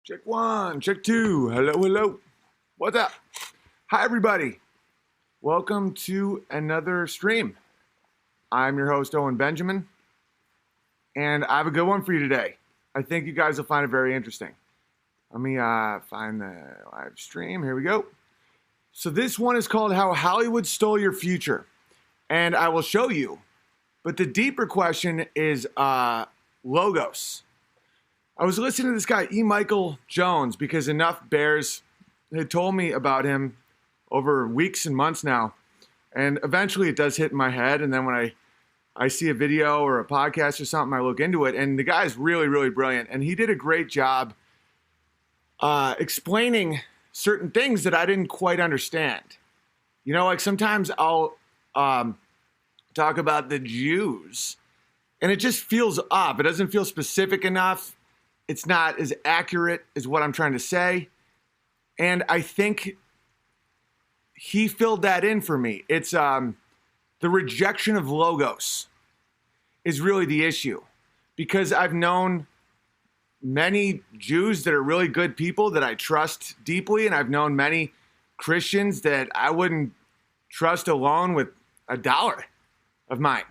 Check one, check two. Hello, hello. What's up? Hi, everybody. Welcome to another stream. I'm your host, Owen Benjamin, and I have a good one for you today. I think you guys will find it very interesting. Let me find the live stream. Here we go. So this one is called How Hollywood Stole Your Future, and I will show you. But the deeper question is logos. I was listening to this guy, E. Michael Jones, because enough bears had told me about him over weeks and months now. And eventually it does hit in my head. And then when I see a video or a podcast or something, I look into it. And the guy's really, really brilliant. And he did a great job explaining certain things that I didn't quite understand. You know, like sometimes I'll talk about the Jews, and it just feels off. It doesn't feel specific enough. It's not as accurate as what I'm trying to say. And I think he filled that in for me. It's the rejection of logos is really the issue. Because I've known many Jews that are really good people that I trust deeply. And I've known many Christians that I wouldn't trust alone with $1 of mine.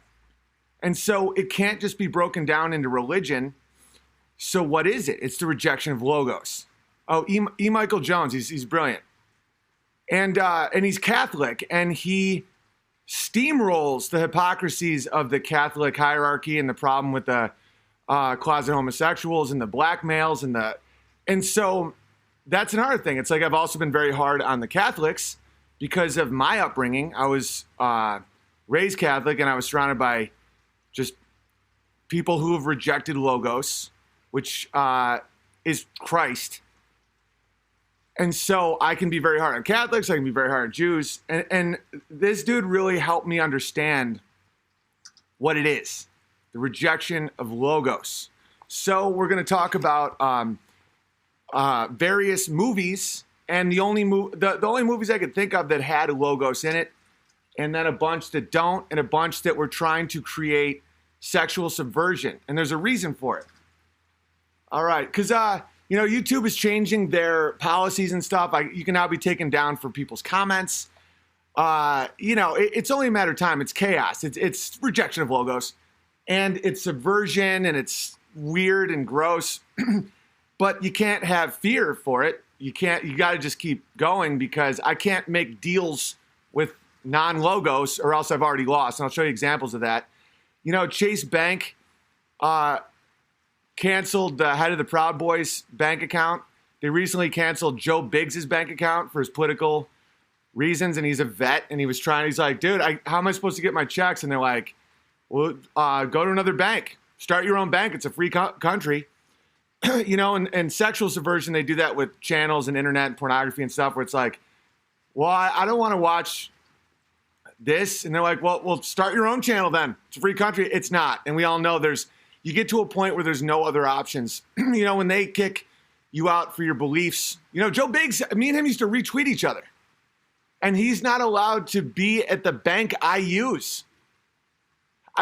And so it can't just be broken down into religion. So what is it? It's the rejection of logos. Oh, E. Michael Jones, he's brilliant. And he's Catholic, and he steamrolls the hypocrisies of the Catholic hierarchy and the problem with the closet homosexuals and the blackmails and so that's another thing. It's like I've also been very hard on the Catholics because of my upbringing. I was raised Catholic, and I was surrounded by just people who have rejected logos, which is Christ. And so I can be very hard on Catholics. I can be very hard on Jews. And this dude really helped me understand what it is, the rejection of logos. So we're going to talk about various movies, and the only movies I could think of that had logos in it, and then a bunch that don't, and a bunch that were trying to create sexual subversion. And there's a reason for it. All right, because YouTube is changing their policies and stuff. You can now be taken down for people's comments. It's only a matter of time. It's chaos. It's rejection of logos, and it's subversion, and it's weird and gross. But you can't have fear for it. You got to just keep going, because I can't make deals with non-logos, or else I've already lost. And I'll show you examples of that. Chase Bank canceled the head of the Proud Boys bank account. They recently canceled Joe Biggs' bank account for his political reasons, and he's a vet, and he's like, dude, how am I supposed to get my checks? And they're like, well, go to another bank. Start your own bank. It's a free country. And sexual subversion, they do that with channels and internet and pornography and stuff, where it's like, well, I don't want to watch this. And they're like, well, start your own channel then. It's a free country. It's not. And we all know you get to a point where there's no other options. When they kick you out for your beliefs. Joe Biggs, me and him used to retweet each other. And he's not allowed to be at the bank I use.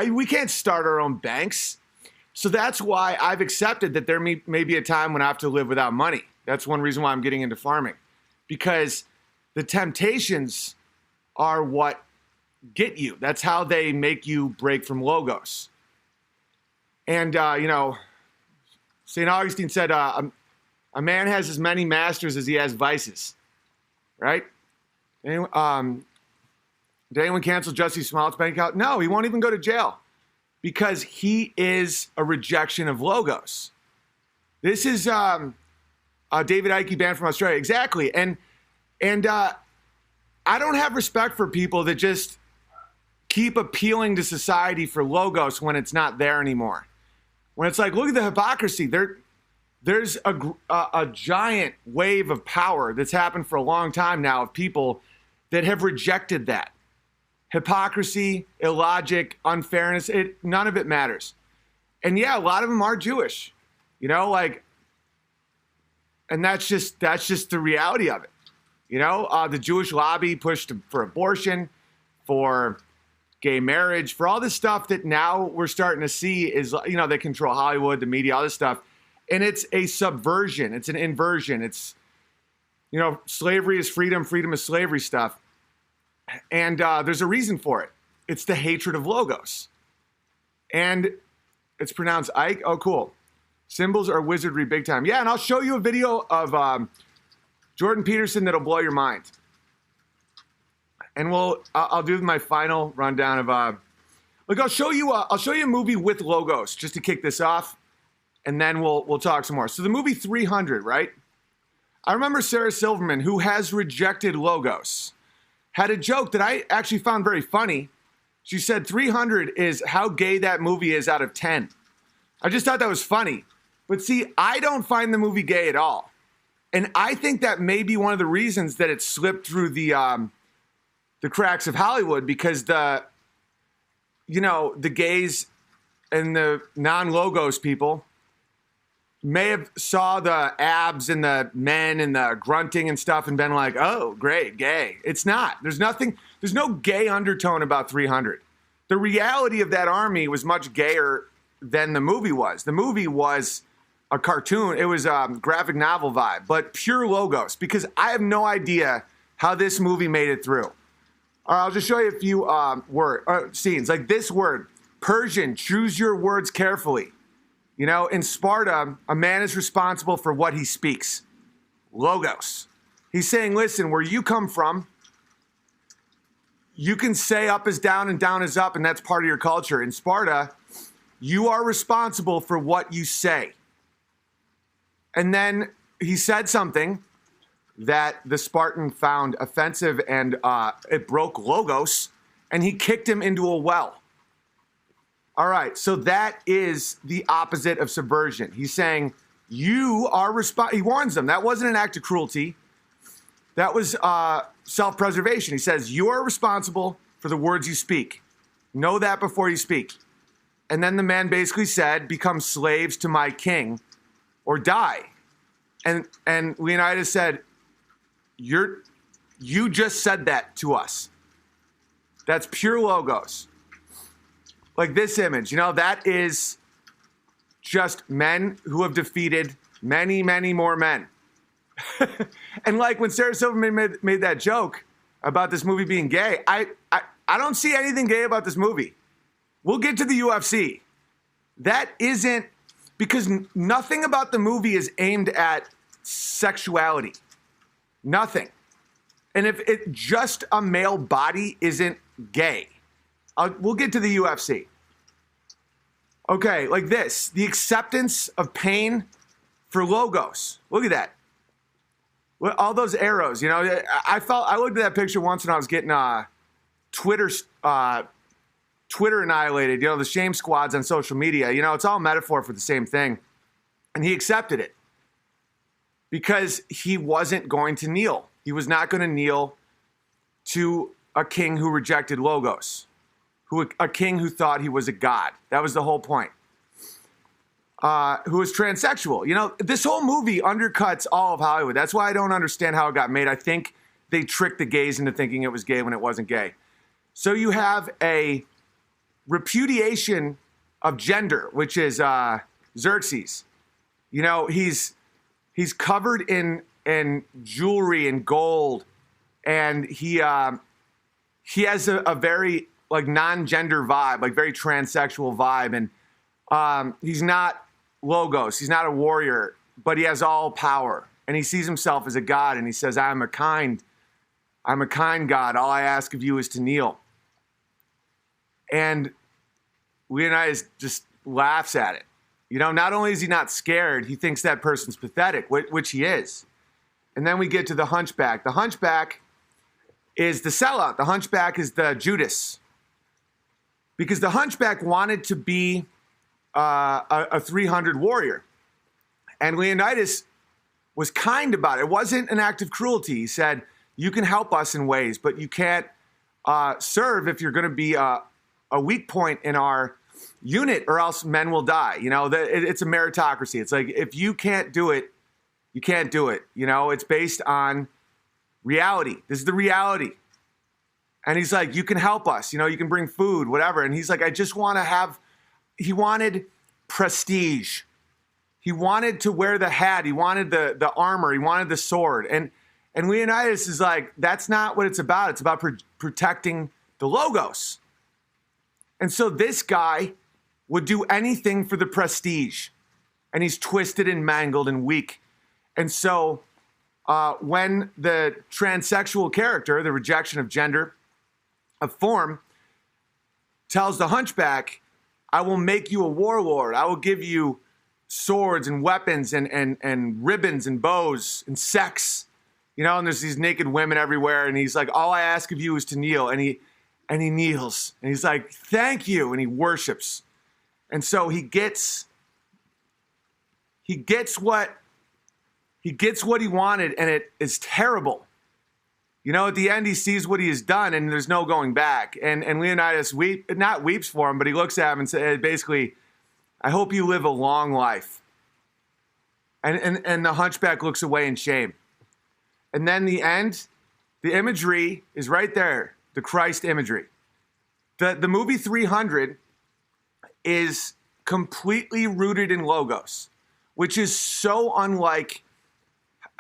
We can't start our own banks. So that's why I've accepted that there may be a time when I have to live without money. That's one reason why I'm getting into farming. Because the temptations are what get you. That's how they make you break from logos. And, St. Augustine said, a man has as many masters as he has vices, right? Did anyone cancel Jussie Smollett's bank account? No, he won't even go to jail, because he is a rejection of logos. This is David Icke banned from Australia. Exactly. And I don't have respect for people that just keep appealing to society for logos when it's not there anymore. When it's like, look at the hypocrisy. There's a giant wave of power that's happened for a long time now of people that have rejected that. Hypocrisy, illogic, unfairness, none of it matters. And yeah, a lot of them are Jewish, and that's just the reality of it. The Jewish lobby pushed for abortion, for gay marriage, for all this stuff that now we're starting to see is, they control Hollywood, the media, all this stuff. And it's a subversion. It's an inversion. It's, slavery is freedom, freedom is slavery stuff. And there's a reason for it. It's the hatred of logos. And it's pronounced Ike. Oh, cool. Symbols are wizardry big time. Yeah, and I'll show you a video of Jordan Peterson that'll blow your mind. And I'll do my final rundown of look. I'll show you a movie with logos just to kick this off, and then we'll talk some more. So the movie 300, right? I remember Sarah Silverman, who has rejected logos, had a joke that I actually found very funny. She said 300 is how gay that movie is out of 10. I just thought that was funny. But see, I don't find the movie gay at all. And I think that may be one of the reasons that it slipped through the cracks of Hollywood, because the gays and the non-logos people may have saw the abs and the men and the grunting and stuff and been like, oh, great, gay. It's not. There's no gay undertone about 300. The reality of that army was much gayer than the movie was. The movie was a cartoon. It was a graphic novel vibe, but pure logos, because I have no idea how this movie made it through. All right, I'll just show you a few scenes. Like this word, Persian, choose your words carefully. In Sparta, a man is responsible for what he speaks. Logos. He's saying, listen, where you come from, you can say up is down and down is up, and that's part of your culture. In Sparta, you are responsible for what you say. And then he said something that the Spartan found offensive, and it broke logos, and he kicked him into a well. All right, so that is the opposite of subversion. He's saying you are he warns them. That wasn't an act of cruelty. That was self-preservation. He says you are responsible for the words you speak. Know that before you speak. And then the man basically said, become slaves to my king or die. And Leonidas said, you just said that to us. That's pure logos. Like this image, that is just men who have defeated many, many more men. And like when Sarah Silverman made that joke about this movie being gay, I don't see anything gay about this movie. We'll get to the UFC. That isn't, because nothing about the movie is aimed at sexuality. Nothing. And if it just a male body isn't gay, we'll get to the UFC. Okay, like this. The acceptance of pain for logos. Look at that. All those arrows, I looked at that picture once when I was getting Twitter annihilated, the shame squads on social media. It's all metaphor for the same thing. And he accepted it because he wasn't going to kneel. He was not going to kneel to a king who rejected logos, a king who thought he was a god. That was the whole point. Who was transsexual. This whole movie undercuts all of Hollywood. That's why I don't understand how it got made. I think they tricked the gays into thinking it was gay when it wasn't gay. So you have a repudiation of gender, which is Xerxes. He's covered in jewelry and gold, and he has a very non-gender vibe, very transsexual vibe, and he's not logos. He's not a warrior, but he has all power, and he sees himself as a god, and he says, I'm a kind God. All I ask of you is to kneel. And Leonidas just laughs at it. Not only is he not scared, he thinks that person's pathetic, which he is. And then we get to the hunchback. The hunchback is the sellout. The hunchback is the Judas. Because the hunchback wanted to be a 300 warrior. And Leonidas was kind about it. It wasn't an act of cruelty. He said, you can help us in ways, but you can't serve if you're going to be a weak point in our unit, or else men will die. It's a meritocracy. It's like, if you can't do it, you can't do it. It's based on reality. This is the reality. And he's like, you can help us. You can bring food, whatever. And he's like, I just want to have, he wanted prestige. He wanted to wear the hat. He wanted the armor. He wanted the sword. And Leonidas is like, that's not what it's about. It's about protecting the Logos. And so this guy would do anything for the prestige. And he's twisted and mangled and weak. And so when the transsexual character, the rejection of gender, of form, tells the hunchback, I will make you a warlord. I will give you swords and weapons and ribbons and bows and sex. You know, and there's these naked women everywhere. And he's like, all I ask of you is to kneel. And he kneels. And he's like, thank you. And he worships. And so he gets what he wanted, and it is terrible. You know, at the end, he sees what he has done, and there's no going back. And Leonidas not weeps for him, but he looks at him and says, basically, I hope you live a long life. And the hunchback looks away in shame. And then the end, the imagery is right there, the Christ imagery. The movie 300 is completely rooted in Logos, which is so unlike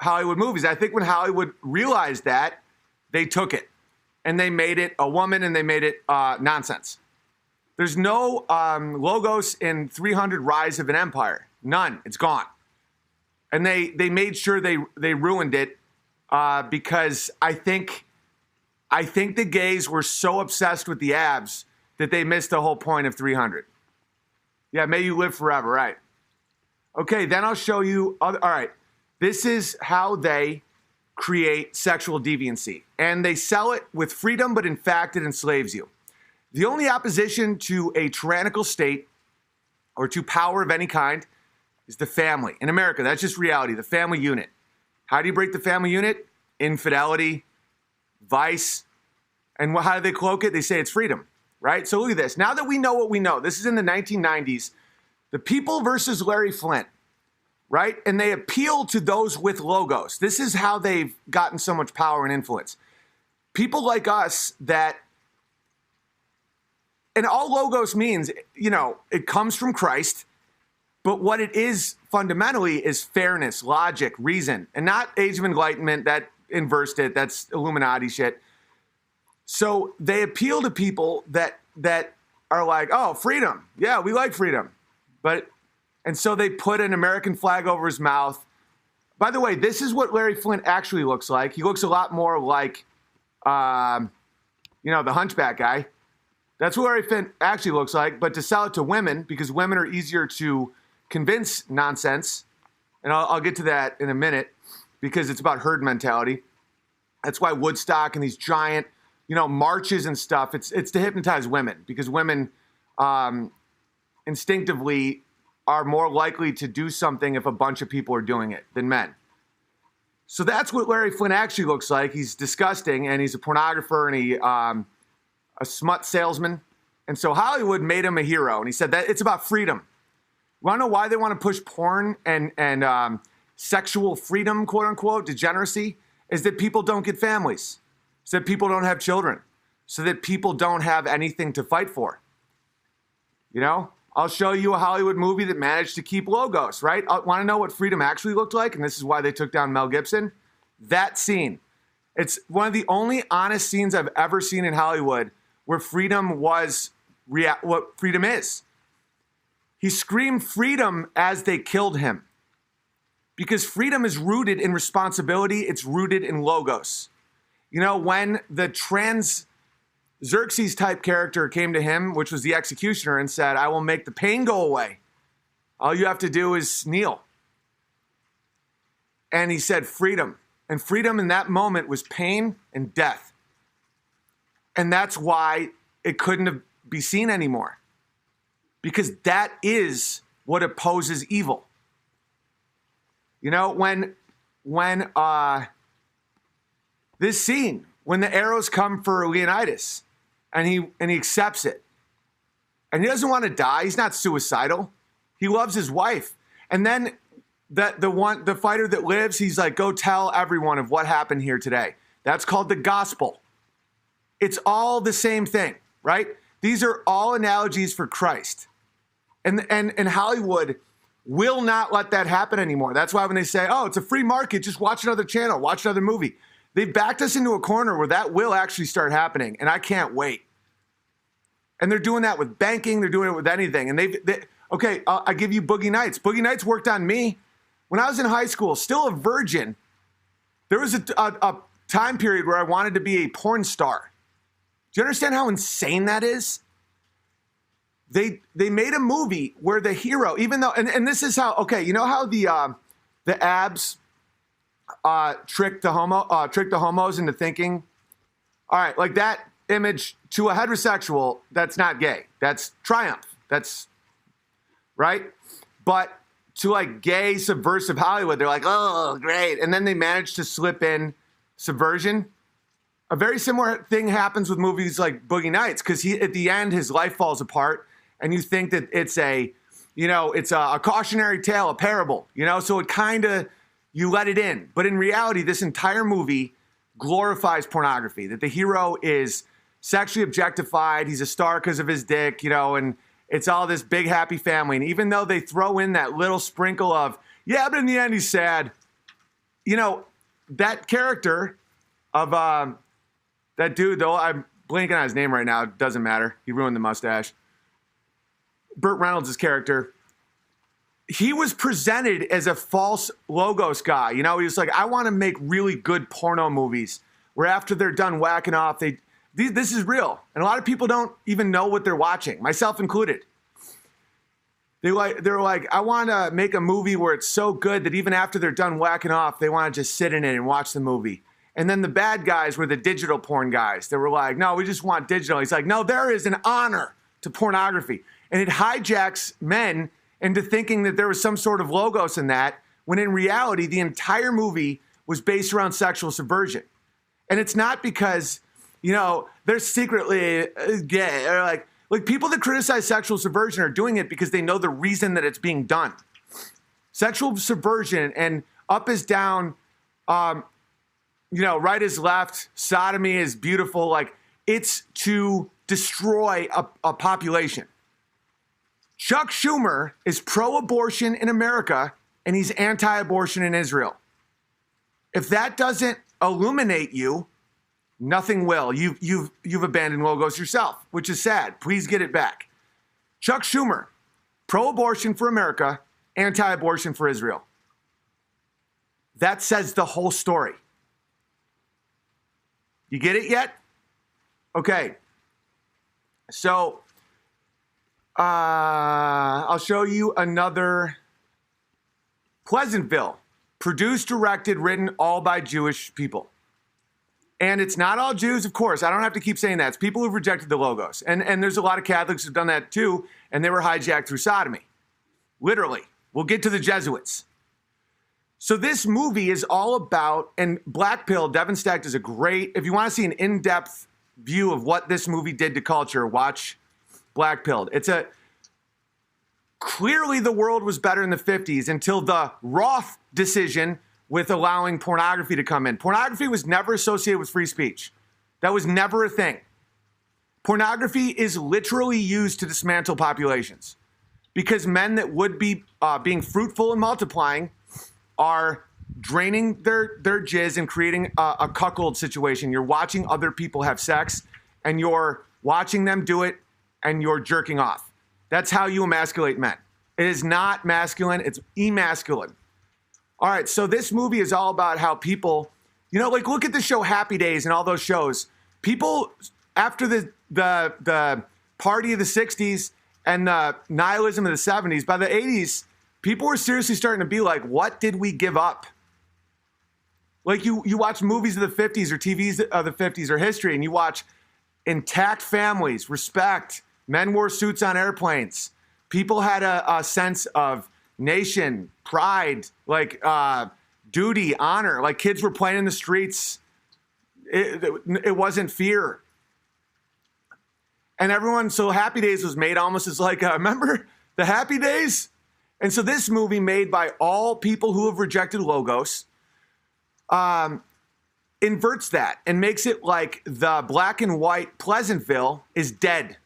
Hollywood movies. I think when Hollywood realized that, they took it and they made it a woman and they made it nonsense. There's no Logos in 300 Rise of an Empire. None. It's gone. And they made sure they ruined it because I think the gays were so obsessed with the abs that they missed the whole point of 300. Yeah, may you live forever, right? Okay, then I'll show you. All right, this is how they create sexual deviancy. And they sell it with freedom, but in fact, it enslaves you. The only opposition to a tyrannical state or to power of any kind is the family. In America, that's just reality, the family unit. How do you break the family unit? Infidelity, vice, and how do they cloak it? They say it's freedom, right? So look at this. Now that we know what we know, this is in the 1990s, The People versus Larry Flynt, right? And they appeal to those with Logos. This is how they've gotten so much power and influence. People like us that, and all Logos means, you know, it comes from Christ, but what it is fundamentally is fairness, logic, reason, and not Age of Enlightenment that inversed it. That's Illuminati shit. So they appeal to people that are like, oh, freedom. Yeah, we like freedom. And so they put an American flag over his mouth. By the way, this is what Larry Flynt actually looks like. He looks a lot more like, the hunchback guy. That's what Larry Flynt actually looks like. But to sell it to women, because women are easier to convince nonsense, and I'll get to that in a minute, because it's about herd mentality. That's why Woodstock and these giant, marches and stuff, it's to hypnotize women, because women instinctively are more likely to do something if a bunch of people are doing it than men. So that's what Larry Flynt actually looks like. He's disgusting, and he's a pornographer, and a smut salesman. And so Hollywood made him a hero, and he said that it's about freedom. You want to know why they want to push porn and sexual freedom, quote unquote, degeneracy? Is that people don't get families, so that people don't have children, so that people don't have anything to fight for. I'll show you a Hollywood movie that managed to keep Logos, right? I want to know what freedom actually looked like, and this is why they took down Mel Gibson. That scene. It's one of the only honest scenes I've ever seen in Hollywood where freedom was what freedom is. He screamed freedom as they killed him, because freedom is rooted in responsibility. It's rooted in Logos. When the Xerxes type character came to him, which was the executioner, and said, I will make the pain go away. All you have to do is kneel. And he said freedom. And freedom in that moment was pain and death. And that's why it couldn't be seen anymore. Because that is what opposes evil. When this scene, when the arrows come for Leonidas, and he accepts it, and he doesn't want to die. He's not suicidal. He loves his wife. And then the fighter that lives, he's like, go tell everyone of what happened here today. That's called the gospel. It's all the same thing, right? These are all analogies for Christ. And Hollywood will not let that happen anymore. That's why when they say, oh, it's a free market, just watch another channel, watch another movie. They've backed us into a corner where that will actually start happening, and I can't wait. And they're doing that with banking. They're doing it with anything. And okay, I give you Boogie Nights. Boogie Nights worked on me. When I was in high school, still a virgin, there was a time period where I wanted to be a porn star. Do you understand how insane that is? They made a movie where the hero, even though, and this is how, okay, you know how the abs trick the homos into thinking, all right, like that image to a heterosexual, that's not gay. That's triumph. That's right. But to like gay subversive Hollywood, they're like, oh, great. And then they manage to slip in subversion. A very similar thing happens with movies like Boogie Nights, because at the end, his life falls apart. And you think that it's a cautionary tale, a parable, so it kind of, you let it in. But in reality, this entire movie glorifies pornography, that the hero is sexually objectified. He's a star because of his dick, and it's all this big happy family. And even though they throw in that little sprinkle of, yeah, but in the end, he's sad. That character of that dude, though, I'm blanking on his name right now. It doesn't matter. He ruined the mustache. Burt Reynolds' character, he was presented as a false logos guy. He was like, I want to make really good porno movies where after they're done whacking off, this is real. And a lot of people don't even know what they're watching, myself included. They're like, I want to make a movie where it's so good that even after they're done whacking off, they want to just sit in it and watch the movie. And then the bad guys were the digital porn guys. They were like, no, we just want digital. He's like, no, there is an honor to pornography. And it hijacks men into thinking that there was some sort of logos in that, when in reality, the entire movie was based around sexual subversion. And it's not because, they're secretly gay. Or like people that criticize sexual subversion are doing it because they know the reason that it's being done. Sexual subversion and up is down, right is left, sodomy is beautiful. Like, it's to destroy a population. Chuck Schumer is pro-abortion in America, and he's anti-abortion in Israel. If that doesn't illuminate you, nothing will. You've abandoned logos yourself, which is sad. Please get it back. Chuck Schumer, pro-abortion for America, anti-abortion for Israel. That says the whole story. You get it yet? Okay. So I'll show you another Pleasantville, produced, directed, written all by Jewish people. And it's not all Jews, of course. I don't have to keep saying that. It's people who've rejected the logos. And there's a lot of Catholics who've done that too, and they were hijacked through sodomy. Literally. We'll get to the Jesuits. So this movie is all about, and Black Pill, Devin Stack is a great, if you want to see an in-depth view of what this movie did to culture, watch Black Pill. Clearly the world was better in the 50s until the Roth decision with allowing pornography to come in. Pornography was never associated with free speech. That was never a thing. Pornography is literally used to dismantle populations because men that would be being fruitful and multiplying are draining their jizz and creating a cuckold situation. You're watching other people have sex and you're watching them do it and you're jerking off. That's how you emasculate men. It is not masculine, it's emasculine. All right, so this movie is all about how people, look at the show Happy Days and all those shows. People, after the party of the 60s and the nihilism of the 70s, by the 80s, people were seriously starting to be like, what did we give up? Like you watch movies of the 50s or TVs of the 50s or history, and you watch intact families, respect, men wore suits on airplanes. People had a sense of nation, pride, like duty, honor. Like kids were playing in the streets. It wasn't fear. And everyone, so Happy Days was made almost as like, remember the Happy Days? And so this movie, made by all people who have rejected logos, inverts that and makes it like the black and white Pleasantville is dead.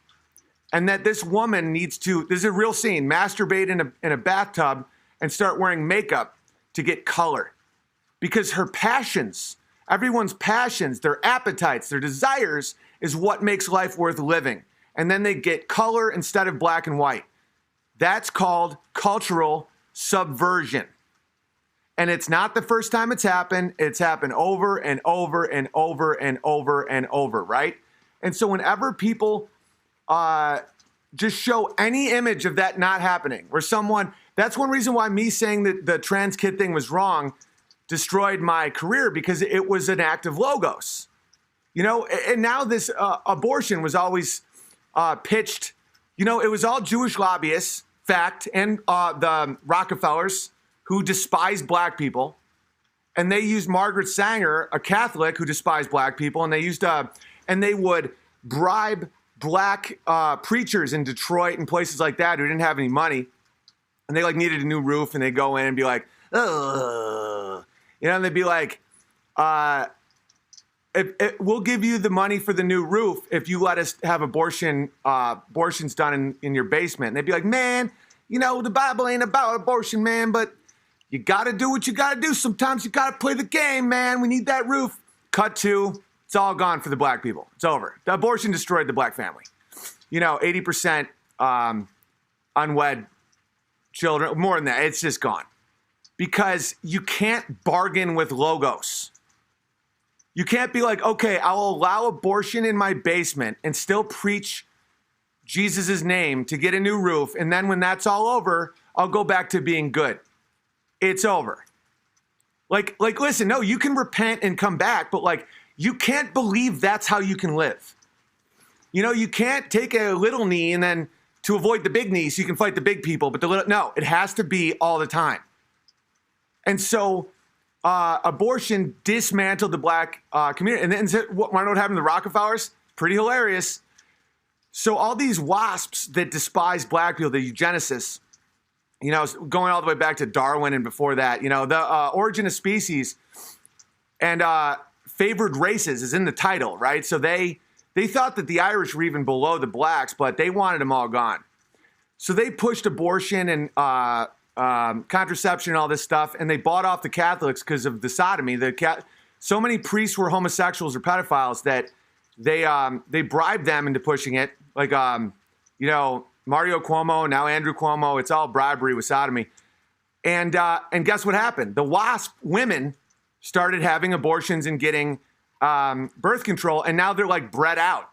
and that this woman needs to, this is a real scene, masturbate in a bathtub and start wearing makeup to get color. Because her passions, everyone's passions, their appetites, their desires is what makes life worth living. And then they get color instead of black and white. That's called cultural subversion. And it's not the first time it's happened. It's happened over and over and over and over and over, right? And so whenever people just show any image of that not happening, where someone, that's one reason why me saying that the trans kid thing was wrong destroyed my career, because it was an act of logos. You know, and now this abortion was always pitched, you know, it was all Jewish lobbyists, fact, and the Rockefellers who despise black people. And they used Margaret Sanger, a Catholic who despised black people, and they used, and they would bribe black preachers in Detroit and places like that who didn't have any money. And they like needed a new roof, and they'd go in and be like, ugh. You know, and they'd be like, we'll give you the money for the new roof if you let us have abortions done in your basement. And they'd be like, man, you know, the Bible ain't about abortion, man, but you got to do what you got to do. Sometimes you got to play the game, man. We need that roof. Cut to, it's all gone for the black people. It's over. The abortion destroyed the black family. You know, 80% unwed children, more than that. It's just gone. Because you can't bargain with logos. You can't be like, okay, I'll allow abortion in my basement and still preach Jesus' name to get a new roof. And then when that's all over, I'll go back to being good. It's over. Like, listen, no, you can repent and come back, but like, you can't believe that's how you can live. You know, you can't take a little knee and then to avoid the big knee so you can fight the big people, but no, it has to be all the time. And so abortion dismantled the black community. And then want to know what happened to the Rockefellers? Pretty hilarious. So all these WASPs that despise black people, the eugenicists, you know, going all the way back to Darwin and before that, you know, the Origin of Species and favored races is in the title, right? So they thought that the Irish were even below the blacks, but they wanted them all gone. So they pushed abortion and contraception and all this stuff, and they bought off the Catholics because of the sodomy. So many priests were homosexuals or pedophiles that they bribed them into pushing it. Like, you know, Mario Cuomo, now Andrew Cuomo, it's all bribery with sodomy. And guess what happened? The WASP women started having abortions and getting birth control, and now they're like bred out.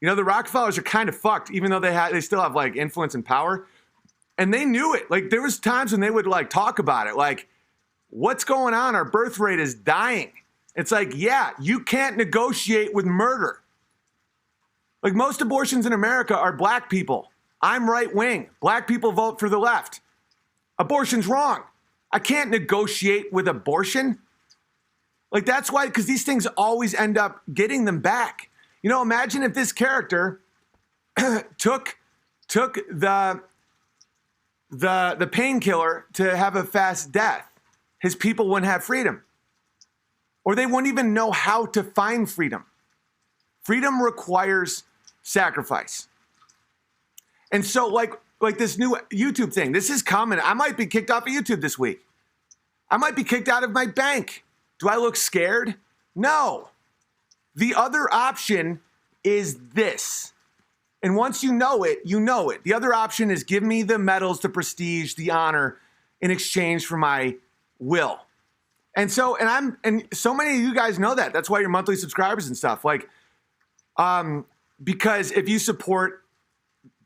You know, the Rockefellers are kind of fucked, even though they still have like influence and power. And they knew it. Like, there was times when they would like talk about it. Like, what's going on? Our birth rate is dying. It's like, yeah, you can't negotiate with murder. Like, most abortions in America are black people. I'm right wing. Black people vote for the left. Abortion's wrong. I can't negotiate with abortion. Like, that's why, because these things always end up getting them back. You know, imagine if this character took the painkiller to have a fast death. His people wouldn't have freedom. Or they wouldn't even know how to find freedom. Freedom requires sacrifice. And so like this new YouTube thing, this is coming. I might be kicked off of YouTube this week. I might be kicked out of my bank. Do I look scared? No. The other option is this. And once you know it, you know it. The other option is give me the medals, the prestige, the honor in exchange for my will. And so, and so many of you guys know that. That's why you're monthly subscribers and stuff. Like, because if you support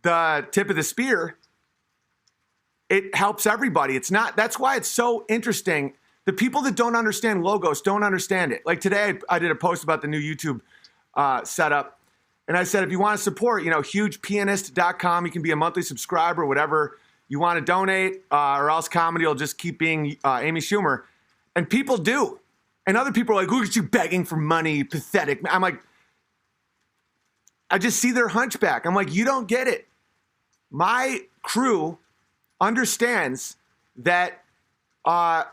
the tip of the spear, it helps everybody. That's why it's so interesting. The people that don't understand logos don't understand it. Like today, I did a post about the new YouTube setup. And I said, if you want to support, hugepianist.com, you can be a monthly subscriber, whatever you want to donate, or else comedy will just keep being Amy Schumer. And people do. And other people are like, look at you begging for money, you pathetic. I'm like, I just see their hunchback. I'm like, you don't get it. My crew understands that, our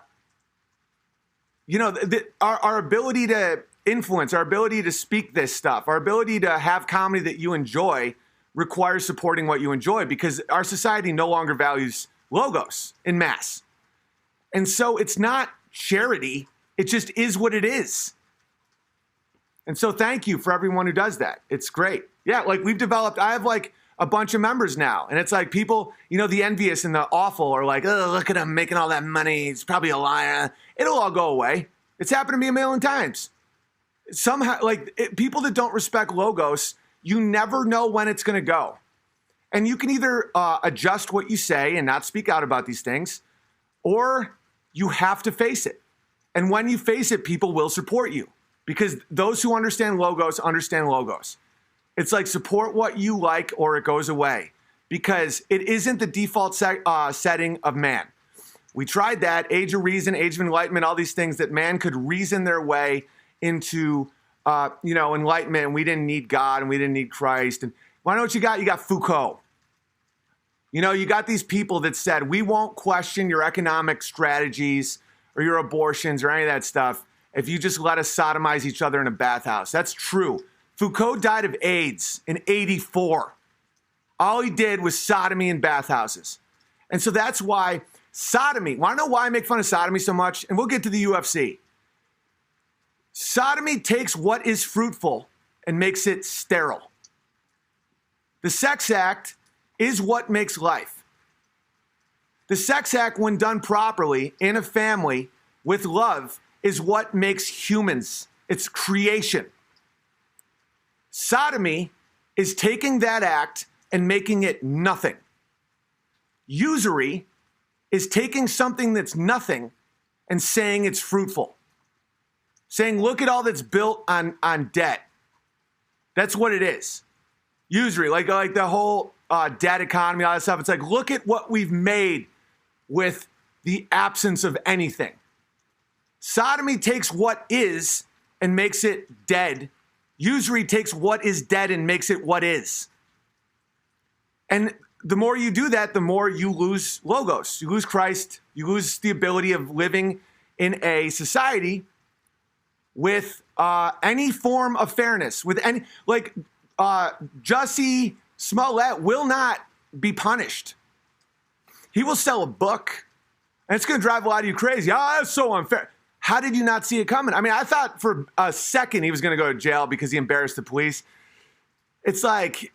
ability to influence, our ability to speak this stuff, our ability to have comedy that you enjoy requires supporting what you enjoy because our society no longer values logos in mass. And so it's not charity. It just is what it is. And so thank you for everyone who does that. It's great. Yeah, like we've developed, I have like a bunch of members now. And it's like people, you know, the envious and the awful are like, oh, look at him making all that money. He's probably a liar. It'll all go away. It's happened to me a million times. Somehow, people that don't respect logos, you never know when it's going to go. And you can either adjust what you say and not speak out about these things, or you have to face it. And when you face it, people will support you because those who understand logos understand logos. It's like support what you like or it goes away because it isn't the default setting of man. We tried that, age of reason, age of enlightenment, all these things that man could reason their way into, enlightenment, and we didn't need God and we didn't need Christ. And why know what you got? You got Foucault. You know, you got these people that said, we won't question your economic strategies or your abortions or any of that stuff if you just let us sodomize each other in a bathhouse. That's true. Foucault died of AIDS in 1984. All he did was sodomy in bathhouses. And so that's why sodomy, want to know why I make fun of sodomy so much? And we'll get to the UFC. Sodomy takes what is fruitful and makes it sterile. The sex act is what makes life. The sex act, when done properly in a family with love, is what makes humans. It's creation. Sodomy is taking that act and making it nothing. Usury is taking something that's nothing and saying it's fruitful. Saying, look at all that's built on debt. That's what it is. Usury, like the whole debt economy, all that stuff. It's like, look at what we've made with the absence of anything. Sodomy takes what is and makes it dead. Usury takes what is dead and makes it what is. And the more you do that, the more you lose logos. You lose Christ. You lose the ability of living in a society with any form of fairness. With any, Jussie Smollett will not be punished. He will sell a book, and it's going to drive a lot of you crazy. Oh, that's so unfair. How did you not see it coming? I mean, I thought for a second he was going to go to jail because he embarrassed the police. It's like,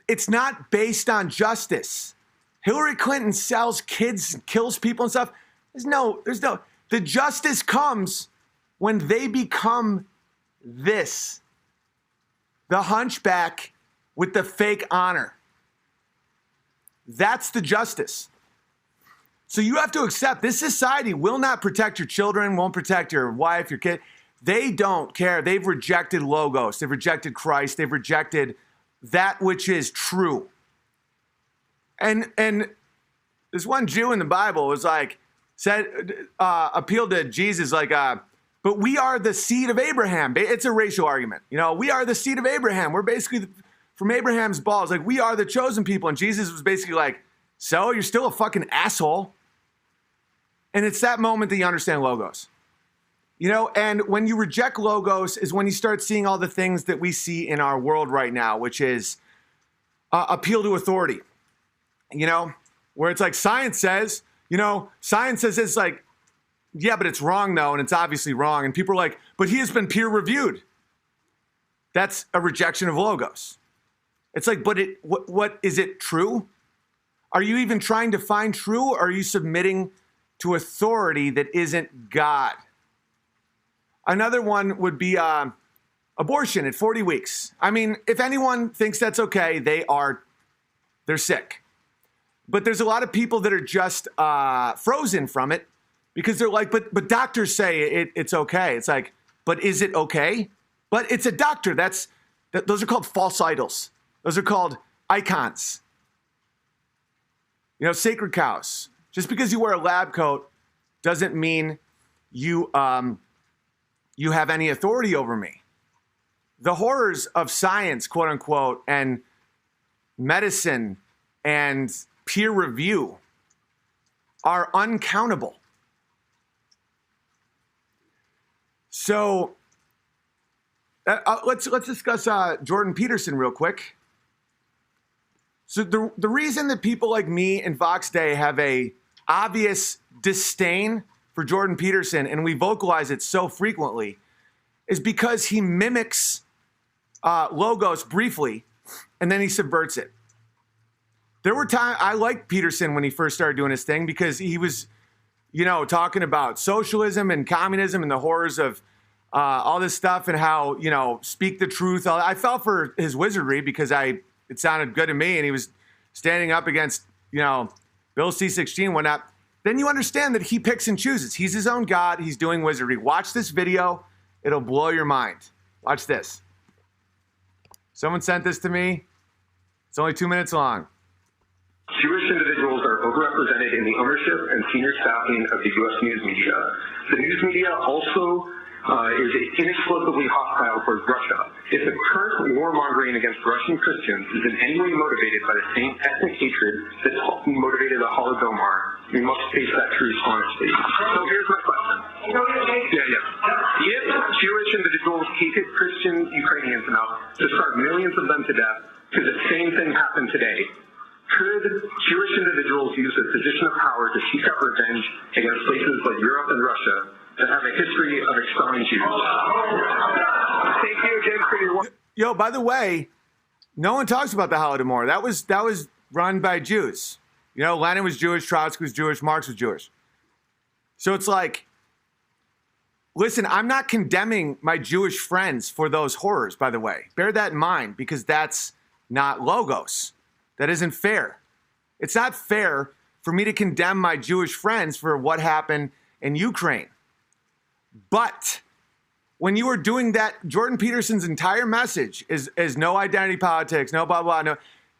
it's not based on justice. Hillary Clinton sells kids and kills people and stuff. The justice comes when they become this. The hunchback with the fake honor. That's the justice. So you have to accept this society will not protect your children, won't protect your wife, your kid. They don't care. They've rejected logos. They've rejected Christ. They've rejected that which is true. And this one Jew in the Bible was like, appealed to Jesus like, but we are the seed of Abraham. It's a racial argument. You know, we are the seed of Abraham. We're basically from Abraham's balls. Like, we are the chosen people. And Jesus was basically like, so you're still a fucking asshole. And it's that moment that you understand logos. You know, and when you reject logos is when you start seeing all the things that we see in our world right now, which is appeal to authority. You know, where it's like science says it's like, yeah, but it's wrong though, and it's obviously wrong. And people are like, but he has been peer reviewed. That's a rejection of logos. It's like, but what is it true? Are you even trying to find true, or are you submitting to authority that isn't God? Another one would be abortion at 40 weeks. I mean, if anyone thinks that's okay, they're sick. But there's a lot of people that are just frozen from it because they're like, but doctors say it's okay. It's like, but is it okay? But it's a doctor. Those are called false idols. Those are called icons. You know, sacred cows. Just because you wear a lab coat doesn't mean you have any authority over me. The horrors of science, quote unquote, and medicine and peer review are uncountable. So Let's discuss Jordan Peterson real quick. So the reason that people like me and Vox Day have a obvious disdain for Jordan Peterson, and we vocalize it so frequently, is because he mimics Logos briefly, and then he subverts it. There were times I liked Peterson when he first started doing his thing because he was, talking about socialism and communism and the horrors of all this stuff and how, speak the truth. I fell for his wizardry because it sounded good to me, and he was standing up against, Bill C-16 and whatnot. Then you understand that he picks and chooses. He's his own God. He's doing wizardry. Watch this video. It'll blow your mind. Watch this. Someone sent this to me. It's only 2 minutes long. Jewish individuals are overrepresented in the ownership and senior staffing of the U.S. news media. The news media also is inexplicably hostile towards Russia. If the current warmongering against Russian Christians is in any way motivated by the same ethnic hatred that motivated the Holodomor, we must face that truth honestly. So here's my question. If Jewish individuals hated Christian Ukrainians enough to starve millions of them to death, could the same thing happen today? Could Jewish individuals use a position of power to seek out revenge against places like Europe and Russia that have a history of expelling Jews? Thank you again for your... Yo, by the way, no one talks about the Holodomor. That was run by Jews. Lenin was Jewish, Trotsky was Jewish, Marx was Jewish. So it's like, listen, I'm not condemning my Jewish friends for those horrors, by the way. Bear that in mind, because that's not Logos. That isn't fair. It's not fair for me to condemn my Jewish friends for what happened in Ukraine. But when you are doing that, Jordan Peterson's entire message is no identity politics, no blah, blah, no.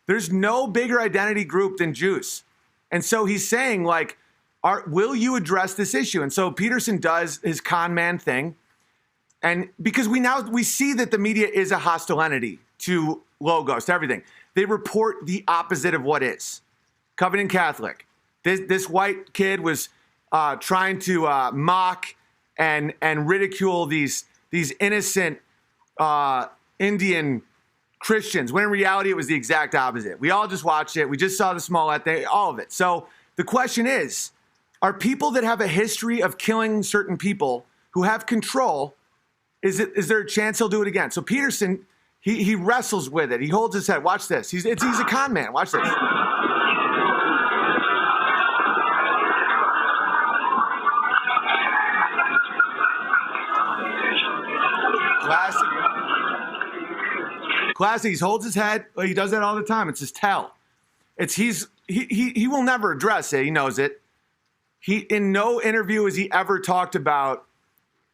There's no bigger identity group than Jews. And so he's saying, like, will you address this issue? And so Peterson does his con man thing. And because we see that the media is a hostile entity to Logos, to everything. They report the opposite of what is. Covenant Catholic. This white kid was trying to mock and ridicule these innocent Indian Christians, when in reality it was the exact opposite. We all just watched it. We just saw the Smollett thing, all of it. So the question is, are people that have a history of killing certain people who have control, is there a chance he'll do it again? So Peterson, he wrestles with it. He holds his head. Watch this. He's a con man. Watch this. Classic. He holds his head. He does that all the time. It's his tell. He will never address it. He knows it. In no interview has he ever talked about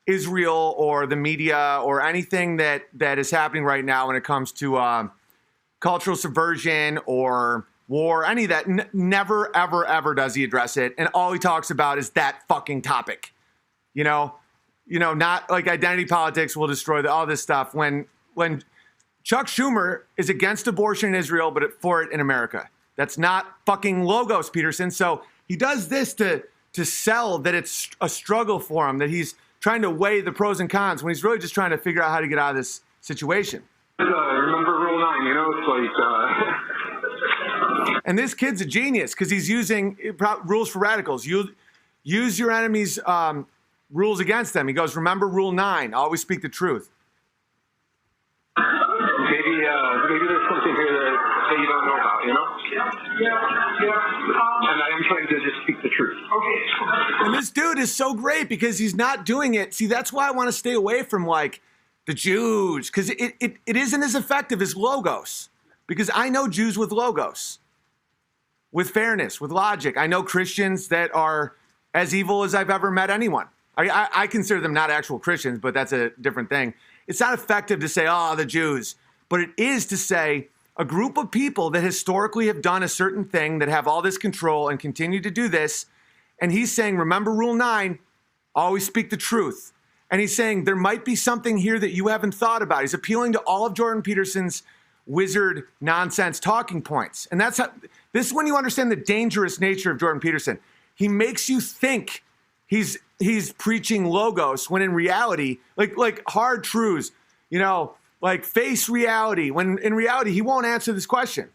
Israel or the media or anything that is happening right now when it comes to cultural subversion or war, any of that. Never, ever, ever does he address it. And all he talks about is that fucking topic. Not like identity politics will destroy all this stuff. When Chuck Schumer is against abortion in Israel, but for it in America. That's not fucking Logos, Peterson. So he does this to sell that it's a struggle for him, that he's trying to weigh the pros and cons when he's really just trying to figure out how to get out of this situation. Remember Rule 9, it's like... And this kid's a genius because he's using rules for radicals. You use your enemy's rules against them. He goes, remember Rule 9, always speak the truth. Maybe there's something here that you don't know about, And I am trying to just speak the truth. And this dude is so great because he's not doing it. See, that's why I want to stay away from, like, the Jews, because it isn't as effective as Logos. Because I know Jews with Logos, with fairness, with logic. I know Christians that are as evil as I've ever met anyone. I consider them not actual Christians, but that's a different thing. It's not effective to say, oh, the Jews. But it is to say a group of people that historically have done a certain thing, that have all this control and continue to do this. And he's saying, remember Rule 9, always speak the truth. And he's saying there might be something here that you haven't thought about. He's appealing to all of Jordan Peterson's wizard nonsense talking points. And this is when you understand the dangerous nature of Jordan Peterson. He makes you think he's preaching Logos when in reality, like hard truths, like face reality, when in reality, he won't answer this question.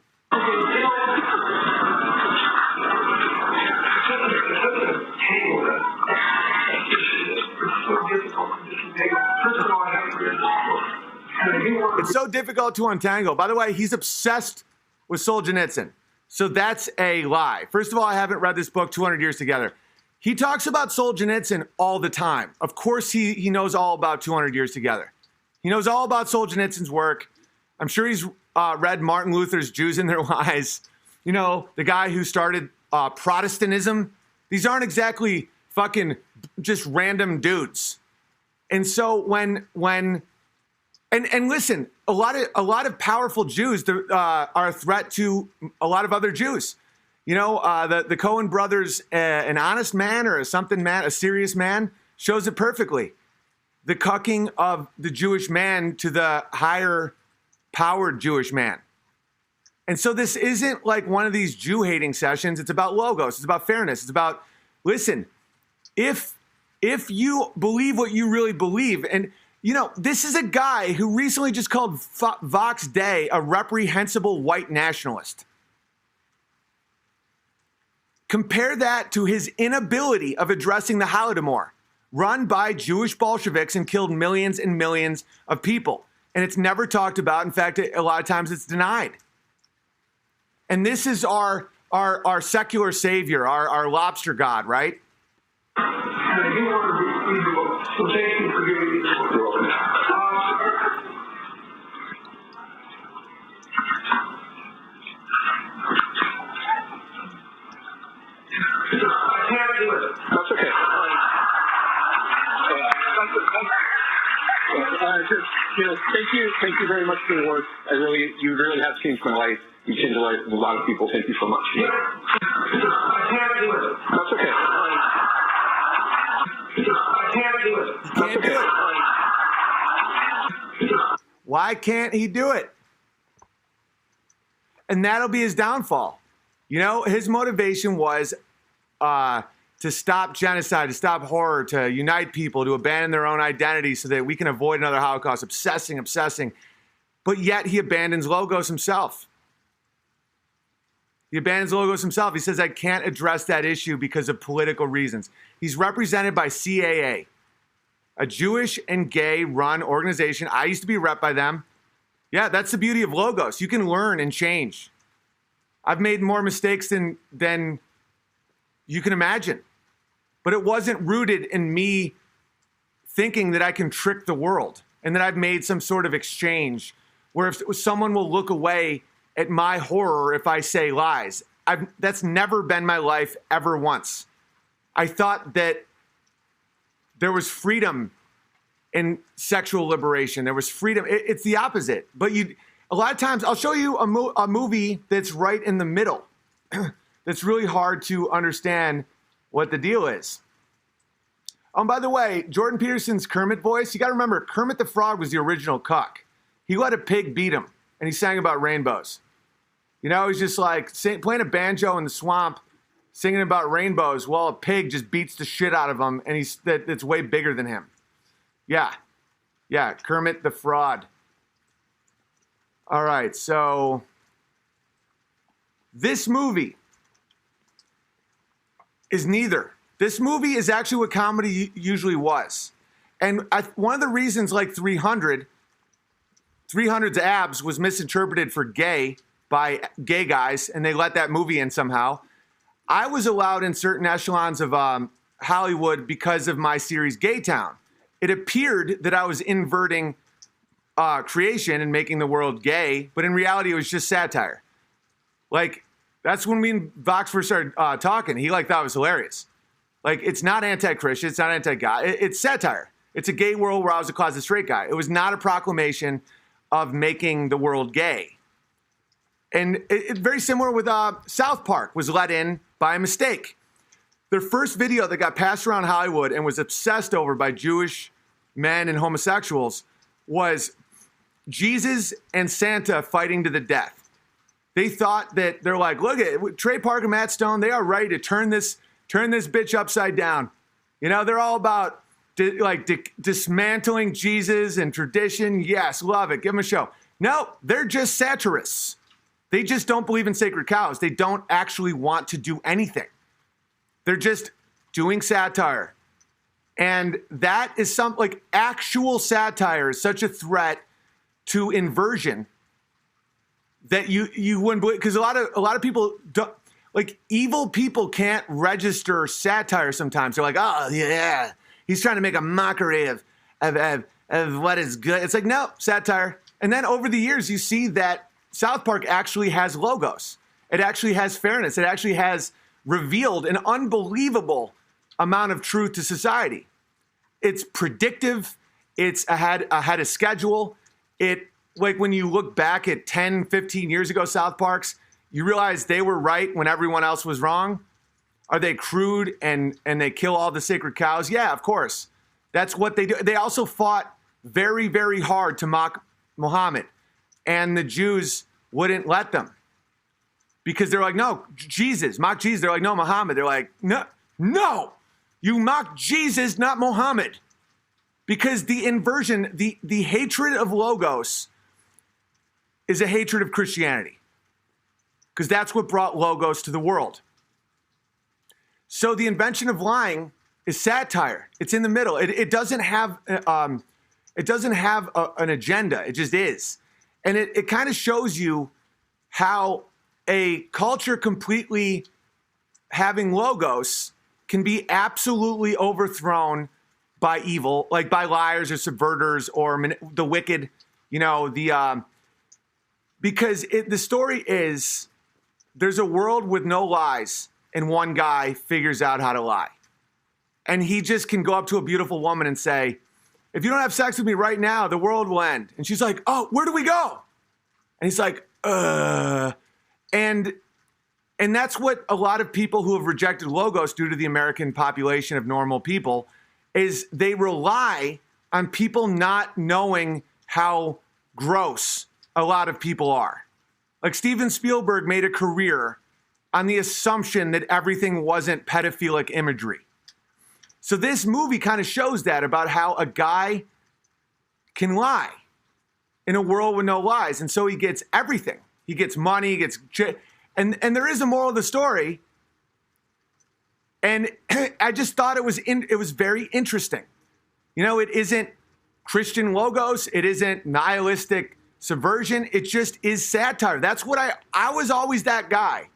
It's so difficult to untangle. By the way, he's obsessed with Solzhenitsyn. So that's a lie. First of all, I haven't read this book, 200 Years Together. He talks about Solzhenitsyn all the time. Of course, he knows all about 200 Years Together. He knows all about Solzhenitsyn's work. I'm sure he's read Martin Luther's Jews and Their Lies. The guy who started Protestantism. These aren't exactly fucking just random dudes. And so when listen, a lot of powerful Jews are a threat to a lot of other Jews. The Cohen brothers, an honest man or a serious man, shows it perfectly. The cucking of the Jewish man to the higher powered Jewish man. And so this isn't like one of these Jew hating sessions. It's about logos. It's about fairness. It's about, listen, if you believe what you really believe, and this is a guy who recently just called Vox Day a reprehensible white nationalist. Compare that to his inability of addressing the Holodomor, run by Jewish Bolsheviks and killed millions and millions of people. And it's never talked about. In fact, a lot of times it's denied. And this is our secular savior, our lobster god, right? That's okay. Thank you very much for your work. You really have changed my life. You changed the life of a lot of people. Thank you so much. That's okay. Can't do it. Why can't he do it? And that'll be his downfall. His motivation was to stop genocide, to stop horror, to unite people, to abandon their own identity so that we can avoid another Holocaust, obsessing. But yet he abandons logos himself. He says, I can't address that issue because of political reasons. He's represented by CAA, a Jewish and gay run organization. I used to be rep by them. Yeah, that's the beauty of logos. You can learn and change. I've made more mistakes than you can imagine. But it wasn't rooted in me thinking that I can trick the world and that I've made some sort of exchange where if someone will look away at my horror if I say lies. That's never been my life ever once. I thought that there was freedom in sexual liberation. There was freedom. It's the opposite. But a lot of times, I'll show you a movie that's right in the middle. That's really hard to understand what the deal is. By the way, Jordan Peterson's Kermit voice, you got to remember, Kermit the Frog was the original cuck. He let a pig beat him, and he sang about rainbows. He's just like playing a banjo in the swamp, singing about rainbows while a pig just beats the shit out of him, and it's way bigger than him. Yeah, Kermit the Fraud. All right, so this movie is neither. This movie is actually what comedy usually was. And one of the reasons, like 300's abs was misinterpreted for gay by gay guys, and they let that movie in somehow. I was allowed in certain echelons of Hollywood because of my series Gay Town. It appeared that I was inverting creation and making the world gay, but in reality, it was just satire. Like, that's when me and Vox first started talking. He thought it was hilarious. Like, it's not anti-Christian. It's not anti-God. It's satire. It's a gay world where I was a closet straight guy. It was not a proclamation of making the world gay. And it's very similar with South Park was let in by a mistake. Their first video that got passed around Hollywood and was obsessed over by Jewish men and homosexuals was Jesus and Santa fighting to the death. They thought that they're like, look at Trey Parker and Matt Stone. They are ready to turn this bitch upside down. They're all about dismantling Jesus and tradition. Yes, love it. Give them a show. No, they're just satirists. They just don't believe in sacred cows. They don't actually want to do anything. They're just doing satire. And that is actual satire is such a threat to inversion that you wouldn't believe, because a lot of people don't, evil people can't register satire sometimes. They're like, oh yeah, he's trying to make a mockery of what is good. It's like, no, satire. And then over the years, you see that South Park actually has logos. It actually has fairness. It actually has revealed an unbelievable amount of truth to society. It's predictive. It's ahead of schedule. When you look back at 10, 15 years ago, South Parks, you realize they were right when everyone else was wrong. Are they crude and they kill all the sacred cows? Yeah, of course. That's what they do. They also fought very, very hard to mock Muhammad, and the Jews wouldn't let them because they're like, no, Jesus, mock Jesus. They're like, no, Muhammad. They're like, no, you mock Jesus, not Muhammad. Because the inversion, the hatred of logos is a hatred of Christianity. Because that's what brought logos to the world. So the invention of lying is satire. It's in the middle. It doesn't have an agenda. It just is. And it kind of shows you how a culture completely having logos can be absolutely overthrown by evil, like by liars or subverters or the wicked, because the story is there's a world with no lies and one guy figures out how to lie. And he just can go up to a beautiful woman and say, if you don't have sex with me right now, the world will end. And she's like, oh, where do we go? And he's like, And that's what a lot of people who have rejected logos due to the American population of normal people is they rely on people not knowing how gross a lot of people are. Like Steven Spielberg made a career on the assumption that everything wasn't pedophilic imagery. So this movie kind of shows that about how a guy can lie in a world with no lies. And so he gets everything. He gets money, he gets and there is a moral of the story. And I just thought it was very interesting. It isn't Christian logos. It isn't nihilistic subversion. It just is satire. That's what I was always that guy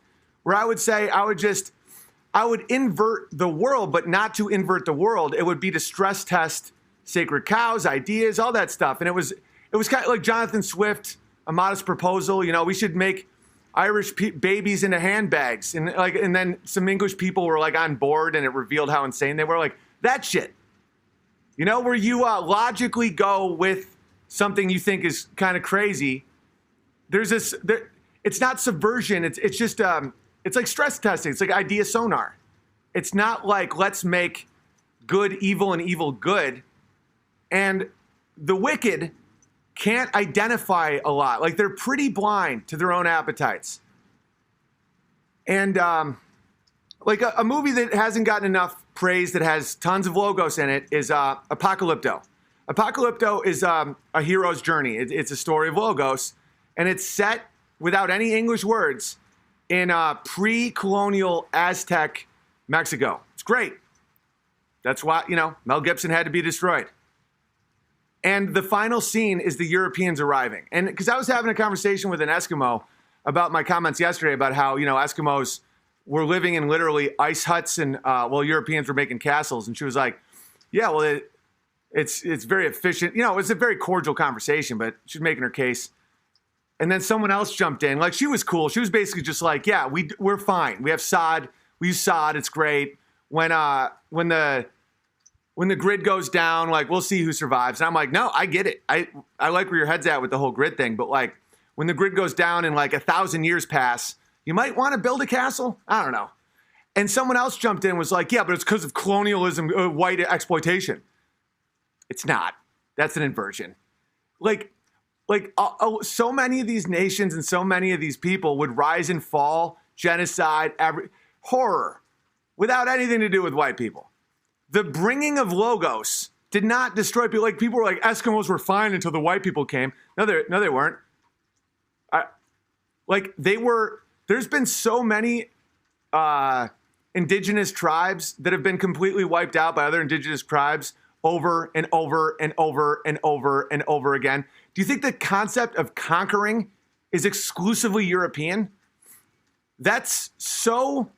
where I would say I would invert the world, but not to invert the world. It would be to stress test sacred cows, ideas, all that stuff. And it was kind of like Jonathan Swift, A Modest Proposal. We should make Irish babies into handbags. And then some English people were on board, and it revealed how insane they were. That shit. Where you logically go with something you think is kind of crazy. It's not subversion. It's just it's like stress testing. It's like idea sonar. It's not like let's make good evil and evil good. And the wicked can't identify a lot. They're pretty blind to their own appetites. And a movie that hasn't gotten enough praise that has tons of logos in it is Apocalypto. Apocalypto is a hero's journey. It's a story of logos, and it's set without any English words in pre-colonial Aztec Mexico. It's great. That's why, Mel Gibson had to be destroyed. And the final scene is the Europeans arriving. And because I was having a conversation with an Eskimo about my comments yesterday about how, Eskimos were living in literally ice huts and, Europeans were making castles. And she was like, yeah, well, it's very efficient. It's a very cordial conversation, but she's making her case. And then someone else jumped in. She was cool. She was basically just like, yeah, we're fine. We have sod. We use sod. It's great. When the grid goes down, we'll see who survives. And I'm like, no, I get it. I like where your head's at with the whole grid thing. But when the grid goes down and 1,000 years pass, you might want to build a castle. I don't know. And someone else jumped in and was like, yeah, but it's because of colonialism, white exploitation. It's not. That's an inversion. So many of these nations and so many of these people would rise and fall, genocide, horror, without anything to do with white people. the bringing of logos did not destroy people. Like, people were like, Eskimos were fine until the white people came. No, they weren't. There's been so many indigenous tribes that have been completely wiped out by other indigenous tribes over and over and over and over and over again. Do you think the concept of conquering is exclusively European? That's so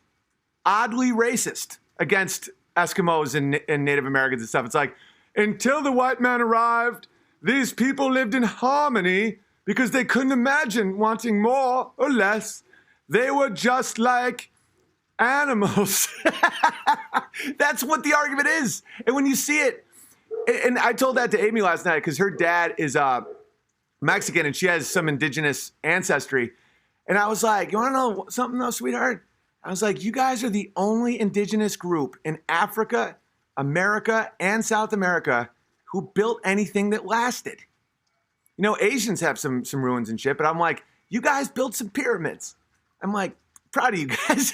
oddly racist against Eskimos and Native Americans and stuff. It's like, until the white man arrived, these people lived in harmony because they couldn't imagine wanting more or less. They were just like animals. That's what the argument is. And when you see it, and I told that to Amy last night because her dad is Mexican and she has some indigenous ancestry. And I was like, you want to know something though, sweetheart? I was like, you guys are the only indigenous group in Africa, America, and South America who built anything that lasted. You know, Asians have some ruins and shit, but I'm like, you guys built some pyramids. I'm like, proud of you guys.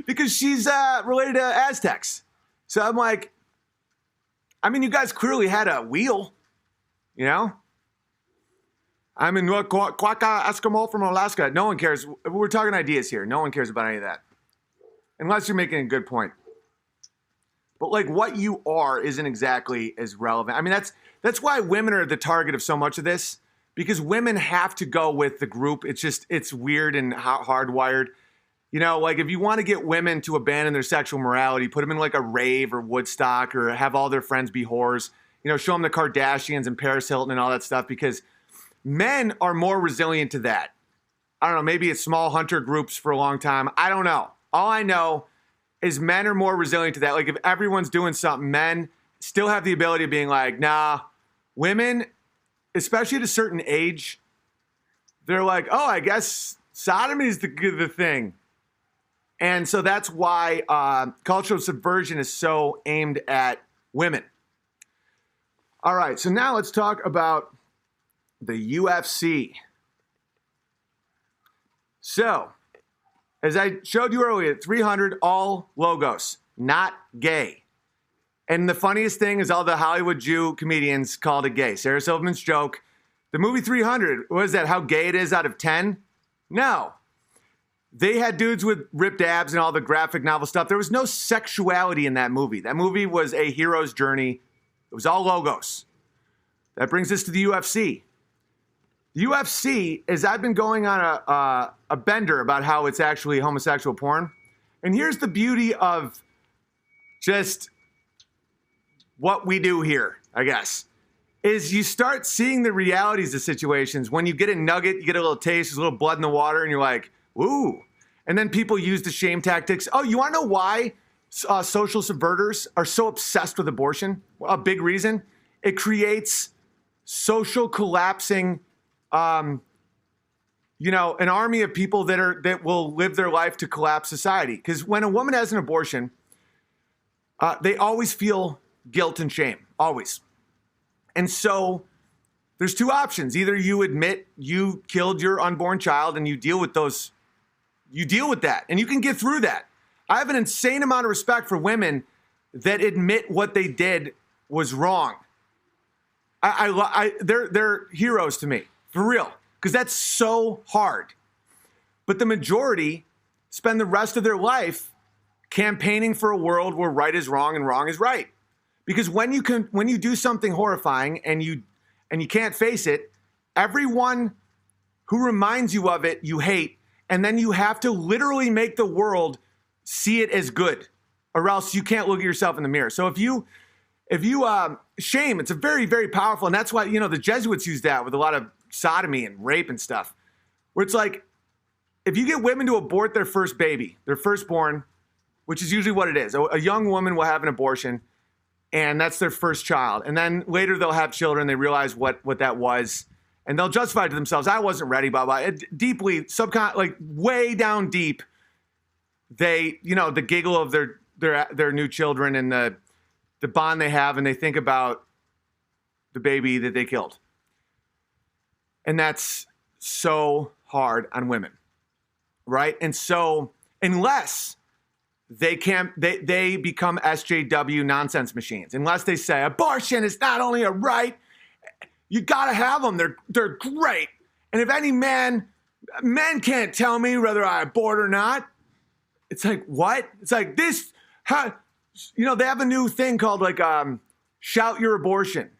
Because she's related to Aztecs. So I'm like, I mean, you guys clearly had a wheel, you know? I'm in Quaka Eskimo from Alaska. No one cares. We're talking ideas here. No one cares about any of that. Unless you're making a good point. But like what you are isn't exactly as relevant. I mean, that's why women are the target of so much of this. Because women have to go with the group. It's weird and hardwired. You know, like if you want to get women to abandon their sexual morality, put them in like a rave or Woodstock or have all their friends be whores. You know, show them the Kardashians and Paris Hilton and all that stuff because men are more resilient to that. I don't know, maybe it's small hunter groups for a long time. I don't know. All I know is men are more resilient to that. Like if everyone's doing something, men still have the ability of being like, nah. Women, especially at a certain age, they're like, oh, I guess sodomy is the thing. And so that's why cultural subversion is so aimed at women. All right, so now let's talk about the UFC. So, as I showed you earlier, 300 all logos, not gay. And the funniest thing is all the Hollywood Jew comedians called it gay. Sarah Silverman's joke, the movie 300, what is that, how gay it is out of 10? No. They had dudes with ripped abs and all the graphic novel stuff. There was no sexuality in that movie. That movie was a hero's journey. It was all logos. That brings us to the UFC. The UFC is, I've been going on a bender about how it's actually homosexual porn. And here's the beauty of just what we do here, I guess, is you start seeing the realities of situations. When you get a nugget, you get a little taste, there's a little blood in the water, and you're like, ooh. And then people use the shame tactics. Oh, you want to know why social subverters are so obsessed with abortion? Well, a big reason. It creates social collapsing, an army of people that will live their life to collapse society. Because when a woman has an abortion, they always feel guilt and shame, always. And so there's two options. Either you admit you killed your unborn child and you deal with that, and you can get through that. I have an insane amount of respect for women that admit what they did was wrong. They're heroes to me, for real, because that's so hard. But the majority spend the rest of their life campaigning for a world where right is wrong and wrong is right. Because when you do something horrifying and you can't face it, everyone who reminds you of it, you hate, and then you have to literally make the world see it as good, or else you can't look at yourself in the mirror. So if you shame, it's a very, very powerful, and that's why, the Jesuits use that with a lot of sodomy and rape and stuff, where it's like, if you get women to abort their first baby, their firstborn, which is usually what it is, a young woman will have an abortion, and that's their first child. And then later they'll have children, they realize what that was, and they'll justify it to themselves, I wasn't ready, blah, blah. Deeply, way down deep, they, the giggle of their new children and the bond they have, and they think about the baby that they killed. And that's so hard on women, right? And so unless they become SJW nonsense machines unless they say abortion is not only a right, you gotta have them. They're great. And if any men can't tell me whether I abort or not. It's like, what? It's like this, they have a new thing called like shout your abortion.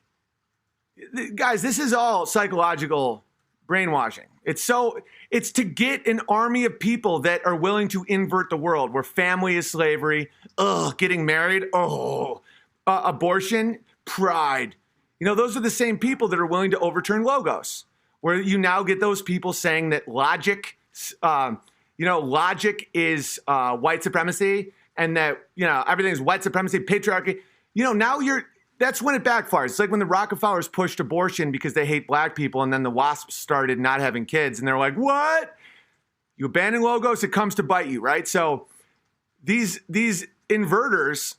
Guys, this is all psychological brainwashing. It's to get an army of people that are willing to invert the world, where family is slavery, getting married, abortion, pride. Those are the same people that are willing to overturn Logos, where you now get those people saying that logic is white supremacy, and that, everything's white supremacy, patriarchy. That's when it backfires. It's like when the Rockefellers pushed abortion because they hate black people, and then the WASPs started not having kids, and they're like, what? You abandon Logos, it comes to bite you, right? So these inverters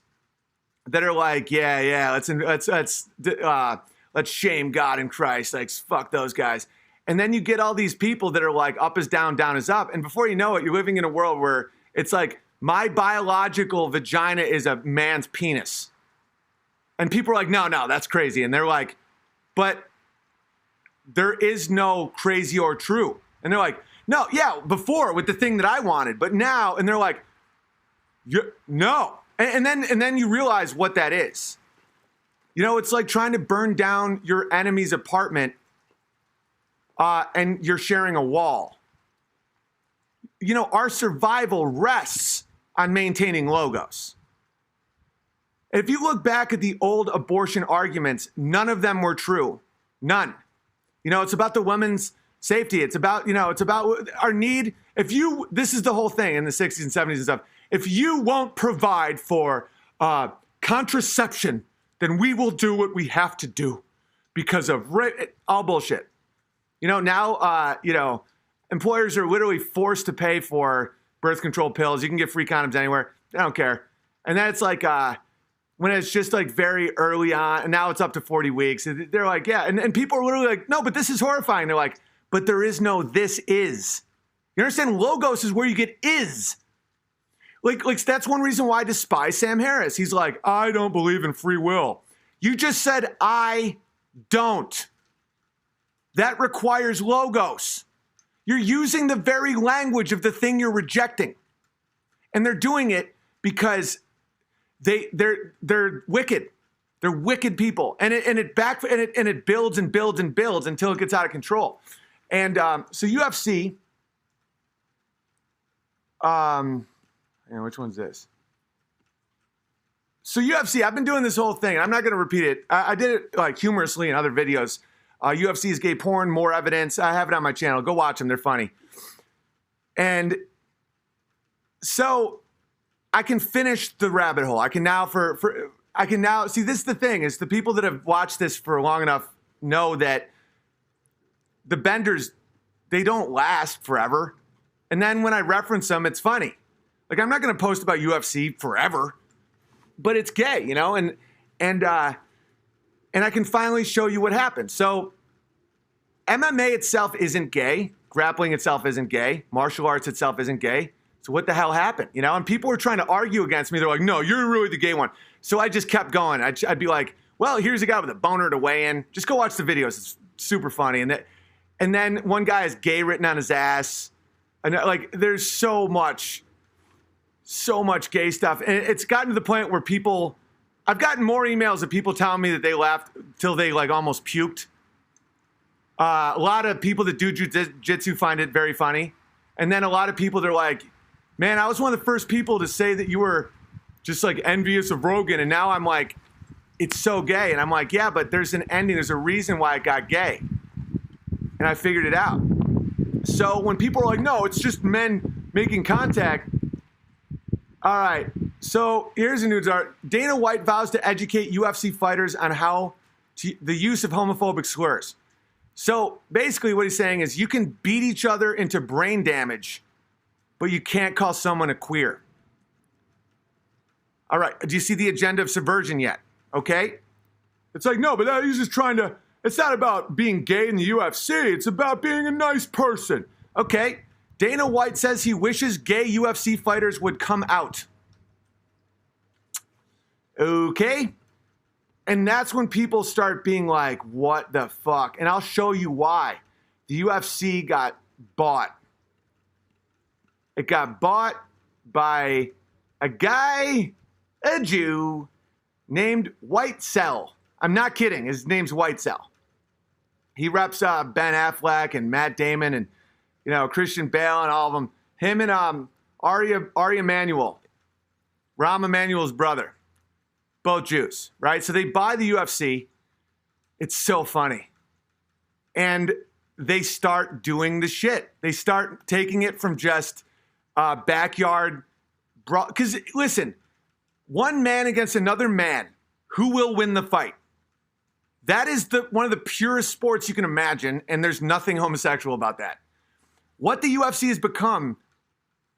that are like, let's shame God and Christ, like, fuck those guys. And then you get all these people that are like, up is down, down is up. And before you know it, you're living in a world where it's like, my biological vagina is a man's penis. And people are like, no, that's crazy. And they're like, but there is no crazy or true. And they're like, no, yeah, before with the thing that I wanted, but now, and they're like, no. And then you realize what that is. It's like trying to burn down your enemy's apartment and you're sharing a wall. Our survival rests on maintaining Logos. If you look back at the old abortion arguments, none of them were true. None. It's about the women's safety. It's about our need. This is the whole thing in the 60s and 70s and stuff. If you won't provide for contraception, then we will do what we have to do because of all bullshit. Now, employers are literally forced to pay for birth control pills. You can get free condoms anywhere. They don't care. And then it's like, when it's just like very early on, and now it's up to 40 weeks. They're like, yeah. And people are literally like, no, but this is horrifying. They're like, but there is no this is. You understand? Logos is where you get is. Like that's one reason why I despise Sam Harris. He's like, I don't believe in free will. You just said, I don't. That requires Logos. You're using the very language of the thing you're rejecting. And they're doing it because they're wicked. They're wicked people. And it builds and builds and builds until it gets out of control. And so UFC, which one's this? So UFC, I've been doing this whole thing. I'm not going to repeat it. I did it like humorously in other videos. UFC is gay porn, more evidence. I have it on my channel. Go watch them. They're funny. And so I can finish the rabbit hole. I can now see, this is the thing, is the people that have watched this for long enough know that the benders, they don't last forever. And then when I reference them, it's funny. Like, I'm not going to post about UFC forever, but it's gay, and I can finally show you what happened. So MMA itself isn't gay. Grappling itself isn't gay. Martial arts itself isn't gay. So what the hell happened? And people were trying to argue against me. They're like, no, you're really the gay one. So I just kept going. I'd be like, well, here's a guy with a boner to weigh in. Just go watch the videos. It's super funny. And then one guy has gay written on his ass. And like, there's so much gay stuff. And it's gotten to the point where I've gotten more emails of people telling me that they laughed till they like almost puked. A lot of people that do jiu-jitsu find it very funny. And then a lot of people, they're like, man, I was one of the first people to say that you were just like envious of Rogan. And now I'm like, it's so gay. And I'm like, yeah, but there's an ending. There's a reason why it got gay. And I figured it out. So when people are like, no, it's just men making contact. All right. So here's the news. Dana White vows to educate UFC fighters on the use of homophobic slurs. So basically what he's saying is you can beat each other into brain damage, but you can't call someone a queer. All right. Do you see the agenda of subversion yet? Okay. It's like, no, but he's just trying to, it's not about being gay in the UFC. It's about being a nice person. Okay. Dana White says he wishes gay UFC fighters would come out. Okay. And that's when people start being like, what the fuck? And I'll show you why. The UFC got bought. It got bought by a guy, a Jew, named Whitesell. I'm not kidding. His name's Whitesell. He reps Ben Affleck and Matt Damon and, Christian Bale and all of them. Him and Ari Emanuel, Rahm Emanuel's brother. Both Jews, right? So they buy the UFC. It's so funny. And they start doing the shit. They start taking it from just backyard brawl. Because listen, one man against another man, who will win the fight? That is one of the purest sports you can imagine, and there's nothing homosexual about that. What the UFC has become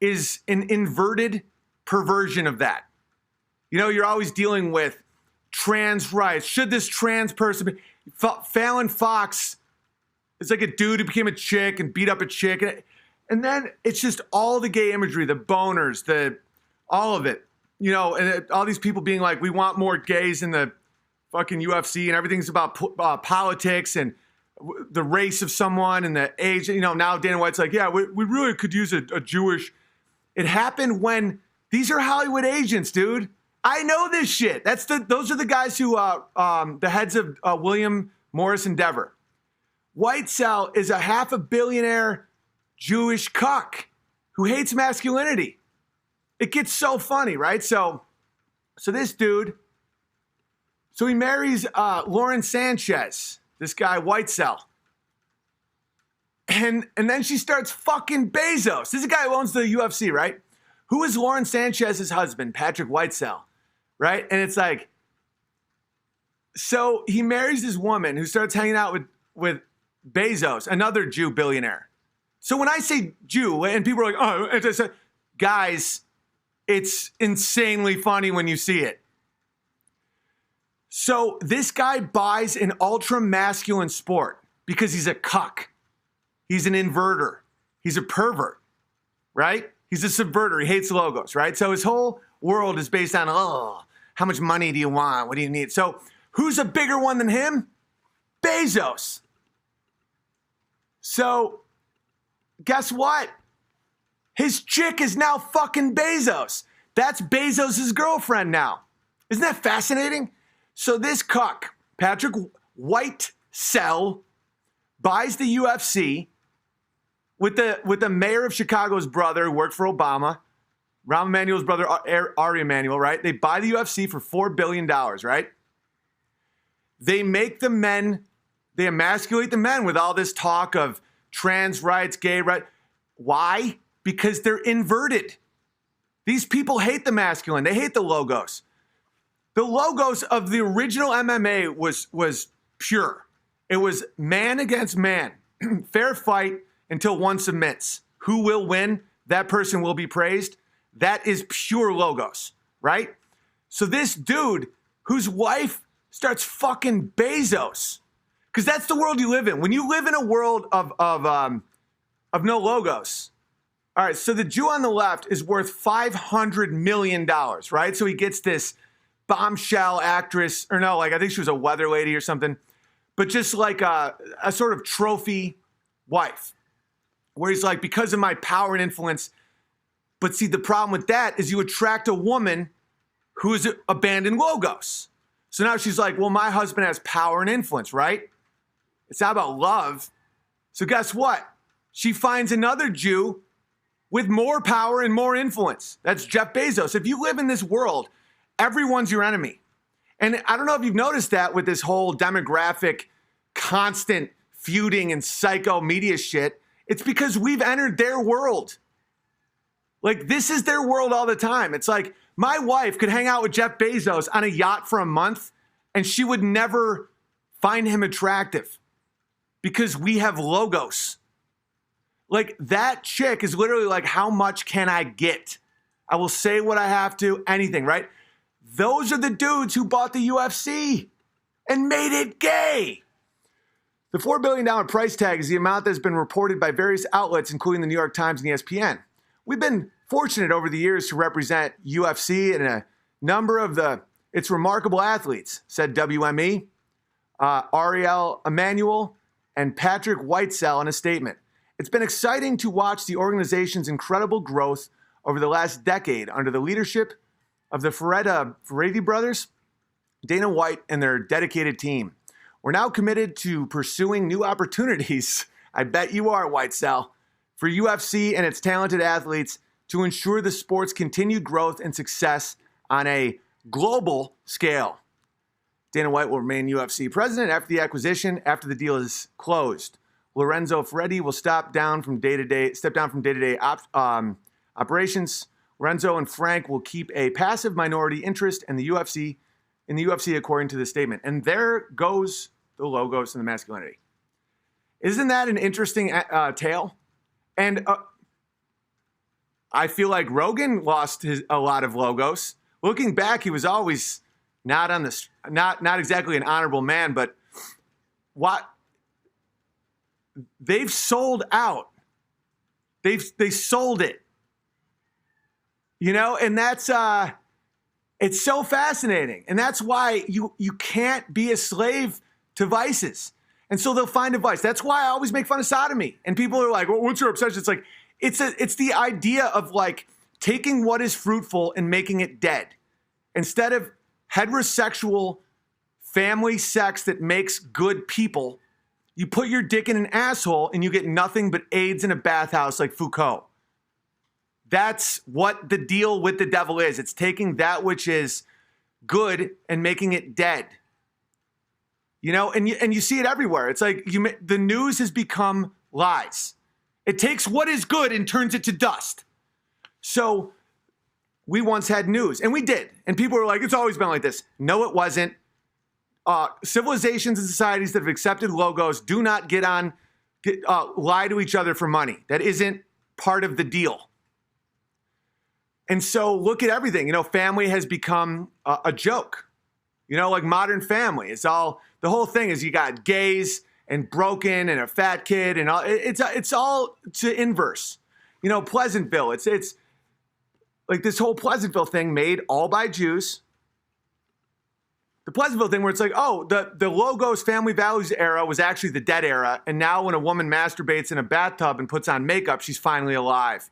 is an inverted perversion of that. You're always dealing with trans rights. Should this trans person be? Fallon Fox is like a dude who became a chick and beat up a chick. And then it's just all the gay imagery, the boners, all of it. And all these people being like, we want more gays in the fucking UFC, and everything's about politics and the race of someone and the age. Now Dana White's like, yeah, we really could use a Jewish. It happened when these are Hollywood agents, dude. I know this shit. Those are the guys who the heads of William Morris Endeavor. Whitesell is a $500 million Jewish cuck who hates masculinity. It gets so funny, right? So this dude, he marries Lauren Sanchez, this guy Whitesell. And then she starts fucking Bezos. This is a guy who owns the UFC, right? Who is Lauren Sanchez's husband, Patrick Whitesell, right? And it's like, so he marries this woman who starts hanging out with Bezos, another Jew billionaire. So when I say Jew, and people are like, oh, and I say, guys, it's insanely funny when you see it. So this guy buys an ultra-masculine sport because he's a cuck. He's an inverter. He's a pervert, right? He's a subverter. He hates logos, right? So his whole world is based on, how much money do you want? What do you need? So who's a bigger one than him? Bezos. So guess what? His chick is now fucking Bezos. That's Bezos' girlfriend now. Isn't that fascinating? So this cuck, Patrick Whitesell, buys the UFC with the mayor of Chicago's brother who worked for Obama, Rahm Emanuel's brother, Ari Emanuel, right? They buy the UFC for $4 billion, right? They make the men, they emasculate the men with all this talk of trans rights, gay rights. Why? Because they're inverted. These people hate the masculine. They hate the logos. The logos of the original MMA was pure. It was man against man. Fair fight until one submits. Who will win? That person will be praised. That is pure logos, right? So this dude whose wife starts fucking Bezos, because that's the world you live in. When you live in a world of no logos. All right, so the Jew on the left is worth $500 million, right? So he gets this bombshell actress, or no, like I think she was a weather lady or something, but just like a sort of trophy wife, where he's like, because of my power and influence. But see, the problem with that is you attract a woman who is abandoned logos. So now she's like, well, my husband has power and influence, right? It's not about love. So guess what? She finds another Jew with more power and more influence. That's Jeff Bezos. If you live in this world, everyone's your enemy. And I don't know if you've noticed that with this whole demographic, constant feuding and psycho media shit. It's because we've entered their world. Like, this is their world all the time. It's like, my wife could hang out with Jeff Bezos on a yacht for a month, and she would never find him attractive because we have logos. Like, that chick is literally like, how much can I get? I will say what I have to, anything, right? Those are the dudes who bought the UFC and made it gay. The $4 billion price tag is the amount that has been reported by various outlets, including the New York Times and ESPN. We've been fortunate over the years to represent UFC in a number of the It's remarkable athletes, said WME, Ariel Emanuel, and Patrick Whitesell in a statement. It's been exciting to watch the organization's incredible growth over the last decade under the leadership of the Ferretti brothers, Dana White, and their dedicated team. We're now committed to pursuing new opportunities, I bet you are, Whitesell, for UFC and its talented athletes to ensure the sport's continued growth and success on a global scale. Dana White will remain UFC president after the acquisition, after the deal is closed. Lorenzo Ferretti will step down from day-to-day operations. Lorenzo and Frank will keep a passive minority interest in the UFC, according to the statement. And there goes the logos and the masculinity. Isn't that an interesting tale? And I feel like Rogan lost a lot of logos. Looking back, he was always not exactly an honorable man, but what they've sold out. They sold it. You know, and that's it's so fascinating. And that's why you can't be a slave to vices. And so they'll find a vice. That's why I always make fun of sodomy. And people are like, well, what's your obsession? It's like, it's the idea of like taking what is fruitful and making it dead. Instead of heterosexual family sex that makes good people, you put your dick in an asshole and you get nothing but AIDS in a bathhouse like Foucault. That's what the deal with the devil is. It's taking that which is good and making it dead. You know, and you see it everywhere. It's like the news has become lies. It takes what is good and turns it to dust. So we once had news, and we did. And people were like, it's always been like this. No, it wasn't. Civilizations and societies that have accepted logos do not lie to each other for money. That isn't part of the deal. And so look at everything. You know, family has become a joke. You know, like Modern Family. The whole thing is you got gays and broken and a fat kid and all. It's all to inverse. You know, Pleasantville. It's like this whole Pleasantville thing made all by Jews. The Pleasantville thing where it's like, oh, the Logos family values era was actually the dead era. And now when a woman masturbates in a bathtub and puts on makeup, she's finally alive.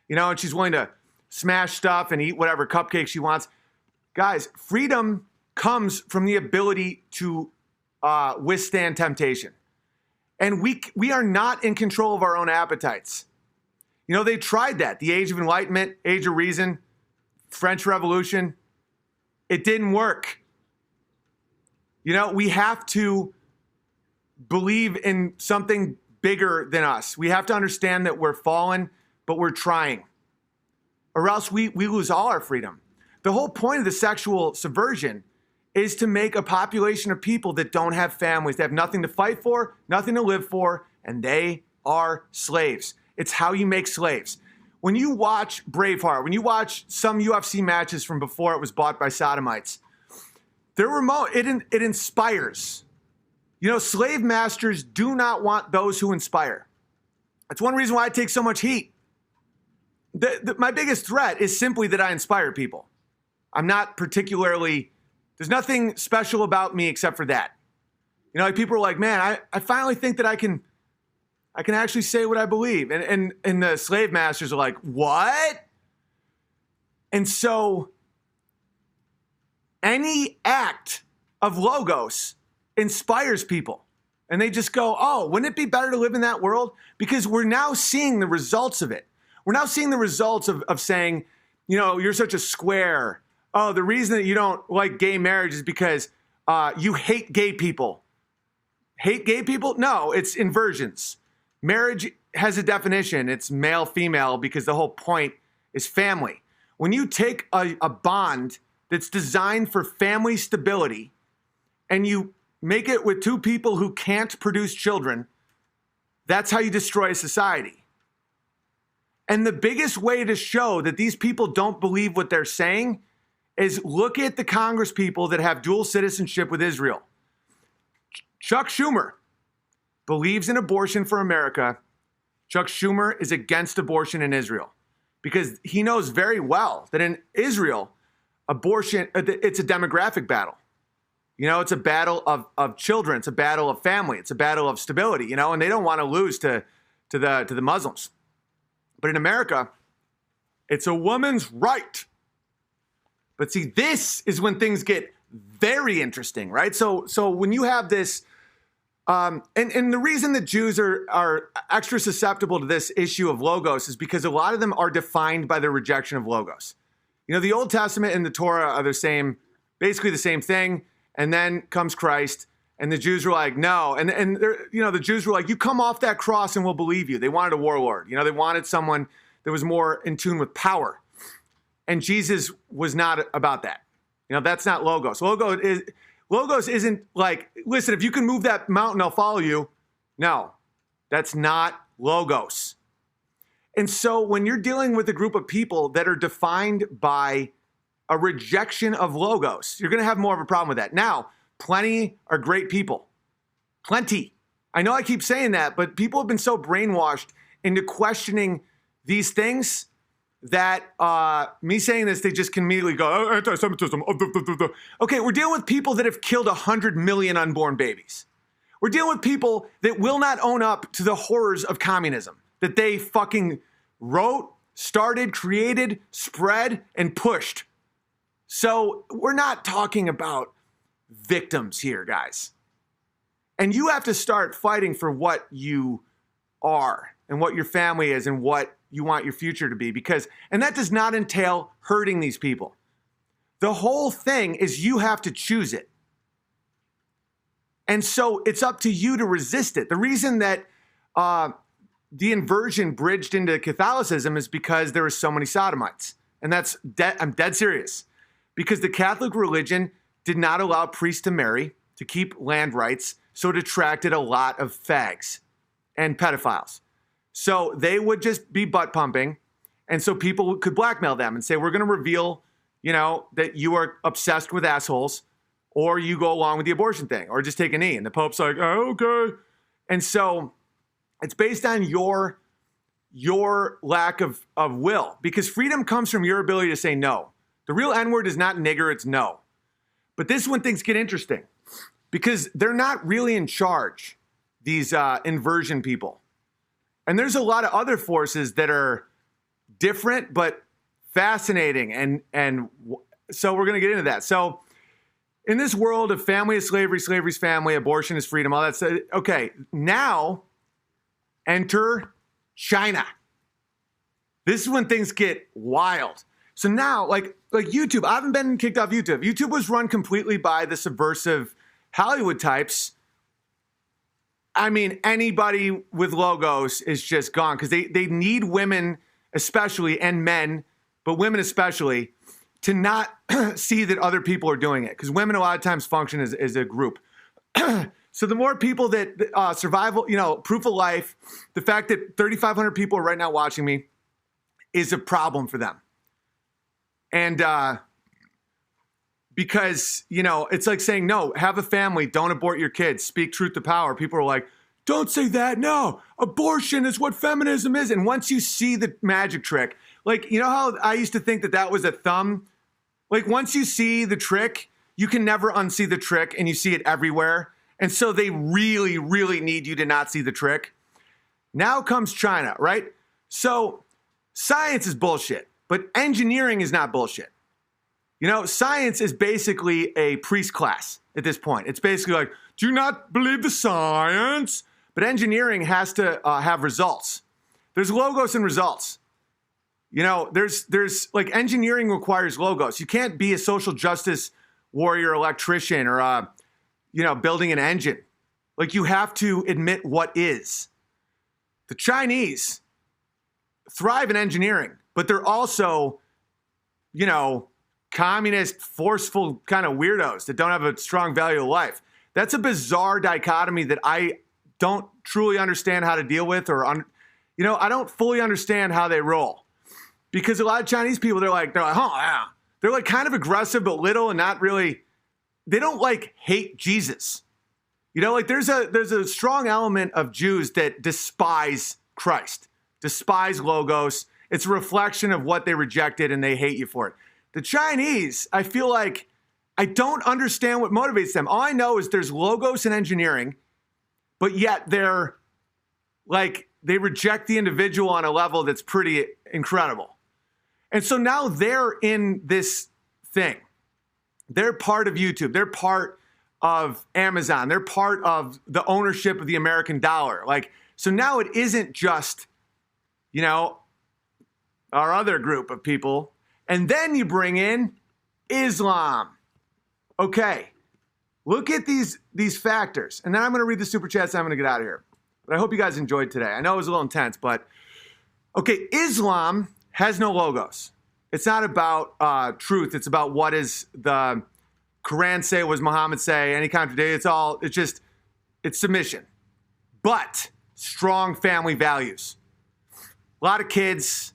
You know, and she's willing to smash stuff and eat whatever cupcake she wants. Guys, freedom comes from the ability to withstand temptation. And we are not in control of our own appetites. You know, they tried that. The Age of Enlightenment, Age of Reason, French Revolution. It didn't work. You know, we have to believe in something bigger than us. We have to understand that we're fallen, but we're trying. Or else we lose all our freedom. The whole point of the sexual subversion is to make a population of people that don't have families. They have nothing to fight for, nothing to live for, and they are slaves. It's how you make slaves. When you watch Braveheart, when you watch some UFC matches from before it was bought by sodomites, they're remote. It inspires. You know, slave masters do not want those who inspire. That's one reason why I take so much heat. My biggest threat is simply that I inspire people. I'm not particularly, there's nothing special about me except for that. You know, like people are like, man, I finally think that I can actually say what I believe. And the slave masters are like, what? And so any act of logos inspires people. And they just go, oh, wouldn't it be better to live in that world? Because we're now seeing the results of it. We're now seeing the results of saying, you know, you're such a square. Oh, the reason that you don't like gay marriage is because you hate gay people. Hate gay people? No, it's inversions. Marriage has a definition. It's male-female because the whole point is family. When you take a bond that's designed for family stability and you make it with two people who can't produce children, that's how you destroy a society. And the biggest way to show that these people don't believe what they're saying is look at the Congress people that have dual citizenship with Israel. Chuck Schumer believes in abortion for America. Chuck Schumer is against abortion in Israel because he knows very well that in Israel, abortion, it's a demographic battle. You know, it's a battle of children. It's a battle of family. It's a battle of stability, you know, and they don't want to lose to the Muslims. But in America, it's a woman's right. But see, this is when things get very interesting, right? So when you have this, and the reason that Jews are extra susceptible to this issue of logos is because a lot of them are defined by their rejection of logos. You know, the Old Testament and the Torah are the same, basically the same thing. And then comes Christ, and the Jews were like, no. And you know, the Jews were like, you come off that cross and we'll believe you. They wanted a warlord. You know, they wanted someone that was more in tune with power. And Jesus was not about that. You know, that's not logos. Logos isn't like, listen, if you can move that mountain, I'll follow you. No, that's not logos. And so when you're dealing with a group of people that are defined by a rejection of logos, you're going to have more of a problem with that. Now, plenty are great people. Plenty. I know I keep saying that, but people have been so brainwashed into questioning these things that me saying this, they just can immediately go, oh, anti-Semitism. Okay, we're dealing with people that have killed 100 million unborn babies. We're dealing with people that will not own up to the horrors of communism that they fucking wrote, started, created, spread, and pushed. So we're not talking about victims here, guys. And you have to start fighting for what you are and what your family is and what you want your future to be, and that does not entail hurting these people. The whole thing is you have to choose it. And so it's up to you to resist it. The reason that the inversion bridged into Catholicism is because there were so many sodomites. And I'm dead serious. Because the Catholic religion did not allow priests to marry, to keep land rights, so it attracted a lot of fags and pedophiles. So they would just be butt pumping, and so people could blackmail them and say, we're going to reveal, you know, that you are obsessed with assholes, or you go along with the abortion thing, or just take a knee. And the Pope's like, oh, okay. And so it's based on your lack of will, because freedom comes from your ability to say no. The real N-word is not nigger, it's no. But this is when things get interesting, because they're not really in charge, these inversion people. And there's a lot of other forces that are different but fascinating. And so we're going to get into that. So in this world of family is slavery, slavery's family, abortion is freedom, all that stuff. Okay, now enter China. This is when things get wild. So now, like YouTube, I haven't been kicked off YouTube. YouTube was run completely by the subversive Hollywood types. I mean, anybody with logos is just gone because they need women especially, and men, but women especially, to not see that other people are doing it, because women a lot of times function as a group. So the more people that survival, you know, proof of life, the fact that 3,500 people are right now watching me is a problem for them. And because, you know, it's like saying, no, have a family, don't abort your kids, speak truth to power. People are like, don't say that. No, abortion is what feminism is. And once you see the magic trick, like, you know how I used to think that was a thumb? Like, once you see the trick, you can never unsee the trick, and you see it everywhere. And so they really, really need you to not see the trick. Now comes China, right? So science is bullshit, but engineering is not bullshit. You know, science is basically a priest class at this point. It's basically like, do you not believe the science? But engineering has to have results. There's logos and results. You know, there's like engineering requires logos. You can't be a social justice warrior electrician or, you know, building an engine. Like, you have to admit what is. The Chinese thrive in engineering, but they're also, you know, communist, forceful kind of weirdos that don't have a strong value of life. That's a bizarre dichotomy that I don't truly understand how to deal with, or, you know, I don't fully understand how they roll. Because a lot of Chinese people, they're like, oh, yeah. They're like kind of aggressive, but little, and not really, they don't like hate Jesus. You know, like there's a strong element of Jews that despise Christ, despise logos. It's a reflection of what they rejected, and they hate you for it. The Chinese, I feel like I don't understand what motivates them. All I know is there's logos and engineering, but yet they're like, they reject the individual on a level that's pretty incredible. And so now they're in this thing. They're part of YouTube. They're part of Amazon. They're part of the ownership of the American dollar. Like, so now it isn't just, you know, our other group of people. And then you bring in Islam. Okay, look at these factors. And then I'm going to read the super chats and I'm going to get out of here. But I hope you guys enjoyed today. I know it was a little intense, but okay, Islam has no logos. It's not about truth. It's about what does the Quran say, what does Muhammad say, any contradiction. It's submission. But strong family values. A lot of kids,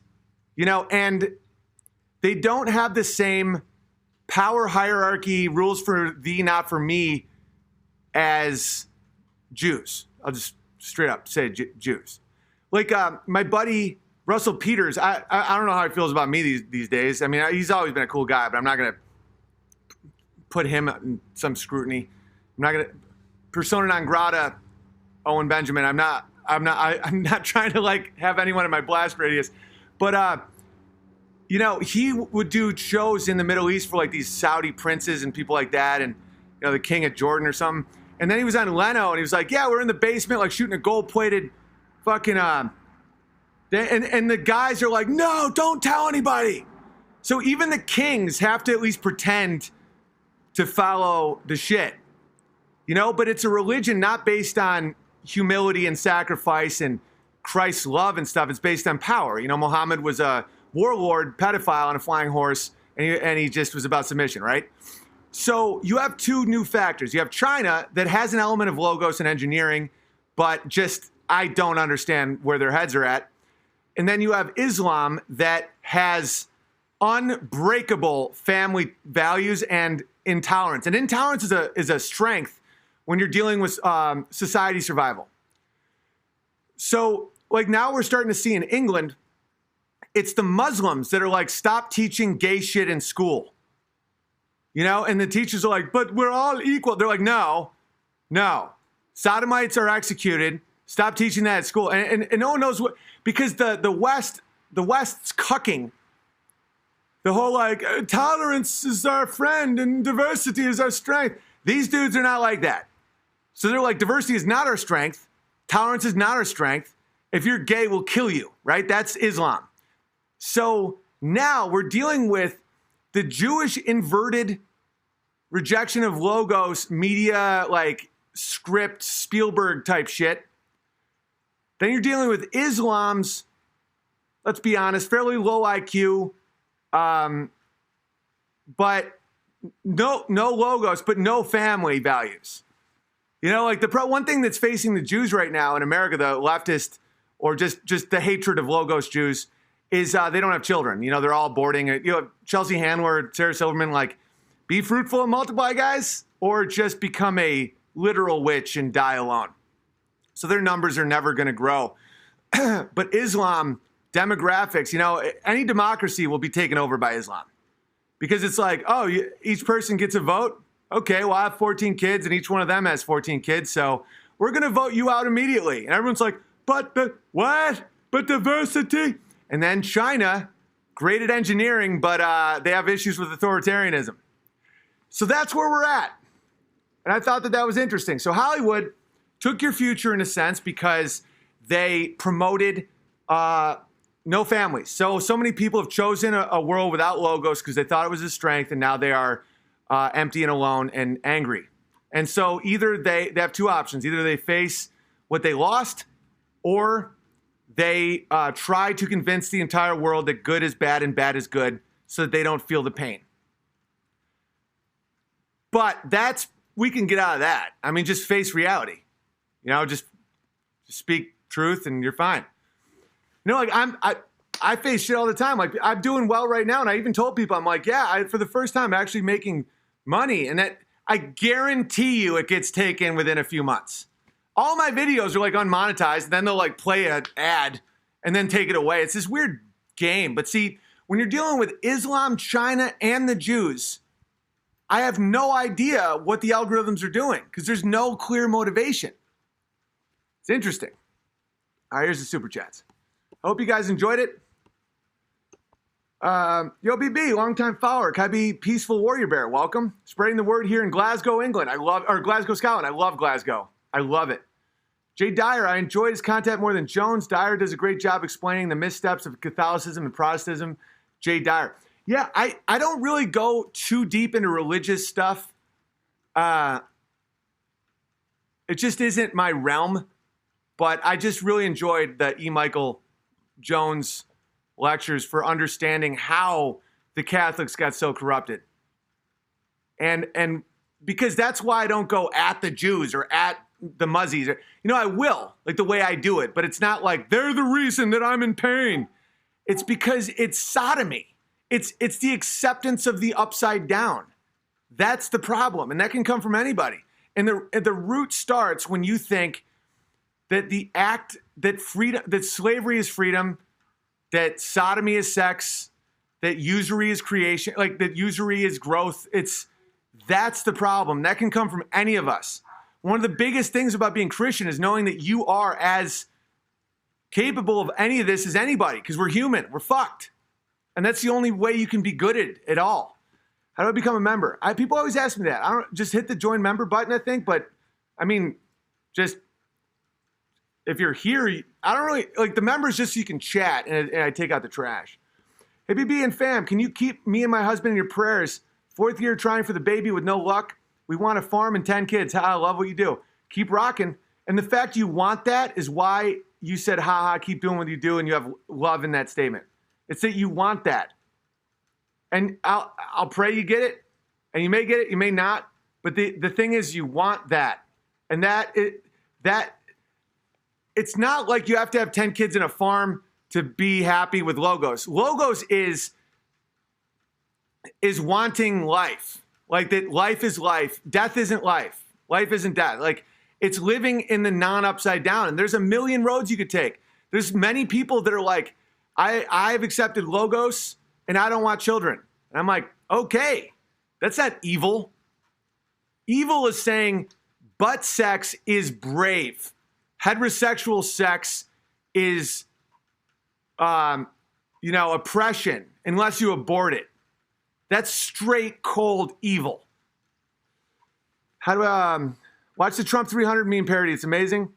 you know, and they don't have the same power hierarchy, rules for thee, not for me, as Jews. I'll just straight up say Jews. Like my buddy Russell Peters, I don't know how he feels about me these days. I mean, he's always been a cool guy, but I'm not going to put him in some scrutiny. I'm not going to persona non grata Owen Benjamin. I'm not trying to like have anyone in my blast radius, but you know, he would do shows in the Middle East for like these Saudi princes and people like that, and you know, the king of Jordan or something. And then he was on Leno, and he was like, "Yeah, we're in the basement, like shooting a gold-plated fucking." And the guys are like, "No, don't tell anybody." So even the kings have to at least pretend to follow the shit, you know. But it's a religion not based on humility and sacrifice and Christ's love and stuff. It's based on power. You know, Muhammad was a warlord, pedophile on a flying horse, and he just was about submission, right? So you have two new factors. You have China that has an element of logos and engineering, but just I don't understand where their heads are at. And then you have Islam that has unbreakable family values and intolerance. And intolerance is a strength when you're dealing with society survival. So like now we're starting to see in England, it's the Muslims that are like, stop teaching gay shit in school. You know, and the teachers are like, but we're all equal. They're like, no. Sodomites are executed. Stop teaching that at school. And no one knows what, because the West's cucking. The whole like, tolerance is our friend and diversity is our strength. These dudes are not like that. So they're like, diversity is not our strength. Tolerance is not our strength. If you're gay, we'll kill you, right? That's Islam. So now we're dealing with the Jewish inverted rejection of logos, media, like script, Spielberg type shit. Then you're dealing with Islam's, let's be honest, fairly low IQ, but no logos, but no family values. You know, like one thing that's facing the Jews right now in America, the leftist, or just the hatred of logos Jews, is they don't have children. You know, they're all aborting. You know, Chelsea Handler, Sarah Silverman, like, be fruitful and multiply, guys, or just become a literal witch and die alone. So their numbers are never going to grow. But Islam, demographics, you know, any democracy will be taken over by Islam. Because it's like, oh, each person gets a vote? Okay, well, I have 14 kids, and each one of them has 14 kids, so we're going to vote you out immediately. And everyone's like, but what? But diversity? And then China, great at engineering, but they have issues with authoritarianism. So that's where we're at. And I thought that was interesting. So Hollywood took your future in a sense because they promoted no families. So many people have chosen a world without logos because they thought it was a strength, and now they are empty and alone and angry. And so either they have two options. Either they face what they lost, or they try to convince the entire world that good is bad and bad is good so that they don't feel the pain. But we can get out of that. I mean, just face reality. You know, just speak truth and you're fine. You know, like I face shit all the time. Like I'm doing well right now. And I even told people, I'm like, yeah, for the first time, I'm actually making money. And that I guarantee you it gets taken within a few months. All my videos are like unmonetized. And then they'll like play an ad and then take it away. It's this weird game. But see, When you're dealing with Islam, China, and the Jews, I have no idea what the algorithms are doing because there's no clear motivation. It's interesting. All right, here's the super chats. I hope you guys enjoyed it. Yo, BB, longtime follower. Kabi Peaceful Warrior Bear, welcome. Spreading the word here in Glasgow, England. Glasgow, Scotland. I love Glasgow. I love it. Jay Dyer, I enjoy his content more than Jones. Dyer does a great job explaining the missteps of Catholicism and Protestantism. Jay Dyer. Yeah, I don't really go too deep into religious stuff. It just isn't my realm. But I just really enjoyed the E. Michael Jones lectures for understanding how the Catholics got so corrupted. And because that's why I don't go at the Jews or at the Muzzies. Or, I will, like the way I do it. But it's not like they're the reason that I'm in pain. It's because it's sodomy. It's the acceptance of the upside down. That's the problem. And that can come from anybody. And the root starts when you think that that slavery is freedom, that sodomy is sex, that usury is creation, like that usury is growth. That's the problem. That can come from any of us. One of the biggest things about being Christian is knowing that you are as capable of any of this as anybody, because we're human. We're fucked. And that's the only way you can be good at all. How do I become a member? People always ask me that. I don't just hit the join member button, I think, but I mean, just if you're here, I don't really like the members just so you can chat and I take out the trash. Hey, BB and fam, can you keep me and my husband in your prayers? 4th year trying for the baby with no luck. We want a farm and 10 kids. I love what you do. Keep rocking. And the fact you want that is why you said, haha, keep doing what you do, and you have love in that statement. It's that you want that. And I'll pray you get it. And you may get it, you may not. But the thing is, you want that. And it's not like you have to have 10 kids in a farm to be happy with Logos. Logos is wanting life. Like that life is life. Death isn't life. Life isn't death. Like it's living in the non-upside down. And there's a million roads you could take. There's many people that are like, I've accepted Logos and I don't want children. And I'm like, okay, that's not evil. Evil is saying butt sex is brave. Heterosexual sex is, oppression unless you abort it. That's straight, cold evil. How do watch the Trump 300 meme parody? It's amazing.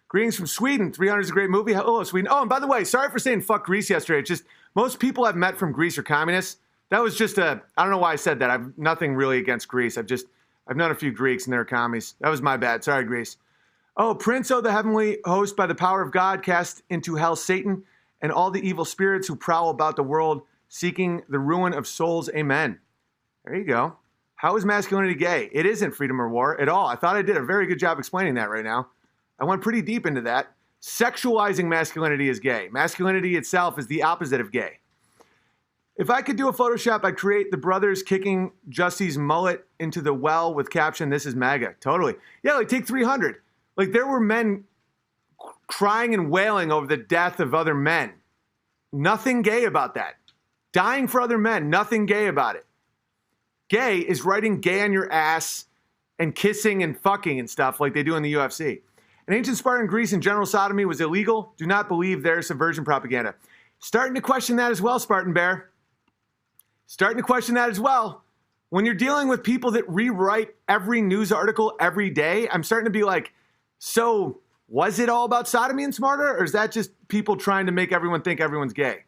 Greetings from Sweden. 300 is a great movie. Hello, Sweden. Oh, and by the way, sorry for saying fuck Greece yesterday. It's just most people I've met from Greece are communists. That was just I don't know why I said that. I've nothing really against Greece. I've known a few Greeks and they're commies. That was my bad. Sorry, Greece. Oh, Prince, oh, the heavenly host by the power of God cast into hell Satan and all the evil spirits who prowl about the world seeking the ruin of souls. Amen. There you go. How is masculinity gay? It isn't freedom or war at all. I thought I did a very good job explaining that right now. I went pretty deep into that. Sexualizing masculinity is gay. Masculinity itself is the opposite of gay. If I could do a Photoshop, I'd create the brothers kicking Jussie's mullet into the well with caption, "This is MAGA." Totally. Yeah, like take 300. Like there were men crying and wailing over the death of other men. Nothing gay about that. Dying for other men, nothing gay about it. Gay is writing gay on your ass and kissing and fucking and stuff like they do in the UFC. In ancient Spartan Greece and general sodomy was illegal. Do not believe their subversion propaganda. Starting to question that as well, Spartan Bear. Starting to question that as well. When you're dealing with people that rewrite every news article every day, I'm starting to be like, so was it all about sodomy and smarter? Or is that just people trying to make everyone think everyone's gay?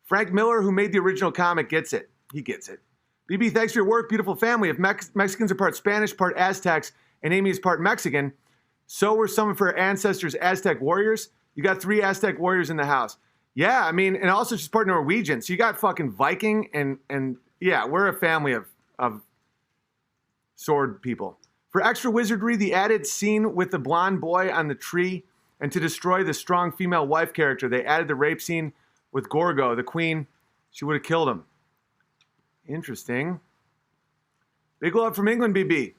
Frank Miller, who made the original comic, gets it. He gets it. BB, thanks for your work. Beautiful family. If Mexicans are part Spanish, part Aztecs, and Amy is part Mexican, so were some of her ancestors Aztec warriors. You got 3 Aztec warriors in the house. Yeah, I mean, and also she's part Norwegian. So you got fucking Viking and yeah, we're a family of sword people. For extra wizardry, the added scene with the blonde boy on the tree, and to destroy the strong female wife character, they added the rape scene with Gorgo, the queen. She would have killed him. Interesting. Big love from England, BB.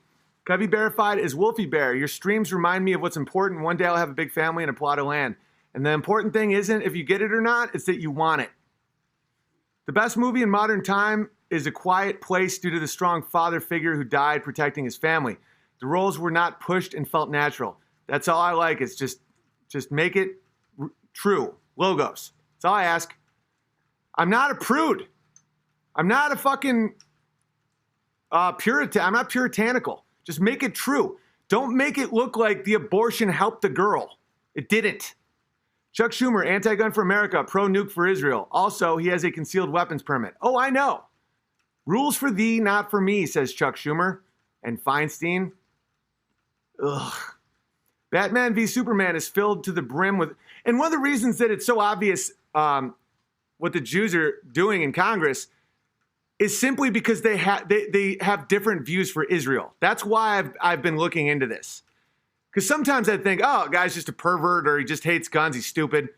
Cubby Bearified is Wolfie Bear. Your streams remind me of what's important. One day I'll have a big family and a plot of land. And the important thing isn't if you get it or not, it's that you want it. The best movie in modern time is A Quiet Place due to the strong father figure who died protecting his family. The roles were not pushed and felt natural. That's all I like. It's just make it true. Logos. That's all I ask. I'm not a prude. I'm not a fucking Puritan. I'm not puritanical. Just make it true. Don't make it look like the abortion helped the girl. It didn't. Chuck Schumer, anti-gun for America, pro-nuke for Israel. Also, he has a concealed weapons permit. Oh, I know. Rules for thee, not for me, says Chuck Schumer. And Feinstein. Ugh. Batman v Superman is filled to the brim with... And one of the reasons that it's so obvious what the Jews are doing in Congress is simply because they have different views for Israel. That's why I've been looking into this. Because sometimes I think, oh, guy's just a pervert or he just hates guns, he's stupid.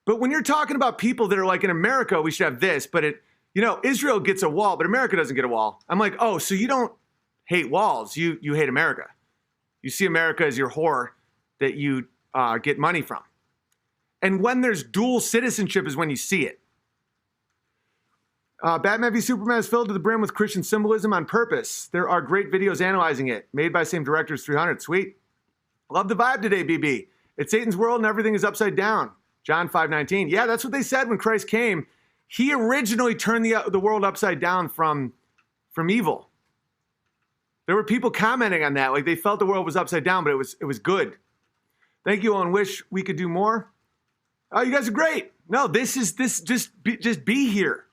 But when you're talking about people that are like, in America, we should have this, but Israel gets a wall, but America doesn't get a wall. I'm like, oh, so you don't hate walls, you hate America. You see America as your whore that you get money from. And when there's dual citizenship is when you see it. Batman v Superman is filled to the brim with Christian symbolism on purpose. There are great videos analyzing it, made by same directors, 300. Sweet. Love the vibe today, BB. It's Satan's world and everything is upside down. John 5:19. Yeah, that's what they said when Christ came. He originally turned the world upside down from evil. There were people commenting on that, like they felt the world was upside down, but it was good. Thank you, Owen. Wish we could do more. Oh, you guys are great. No, just be here.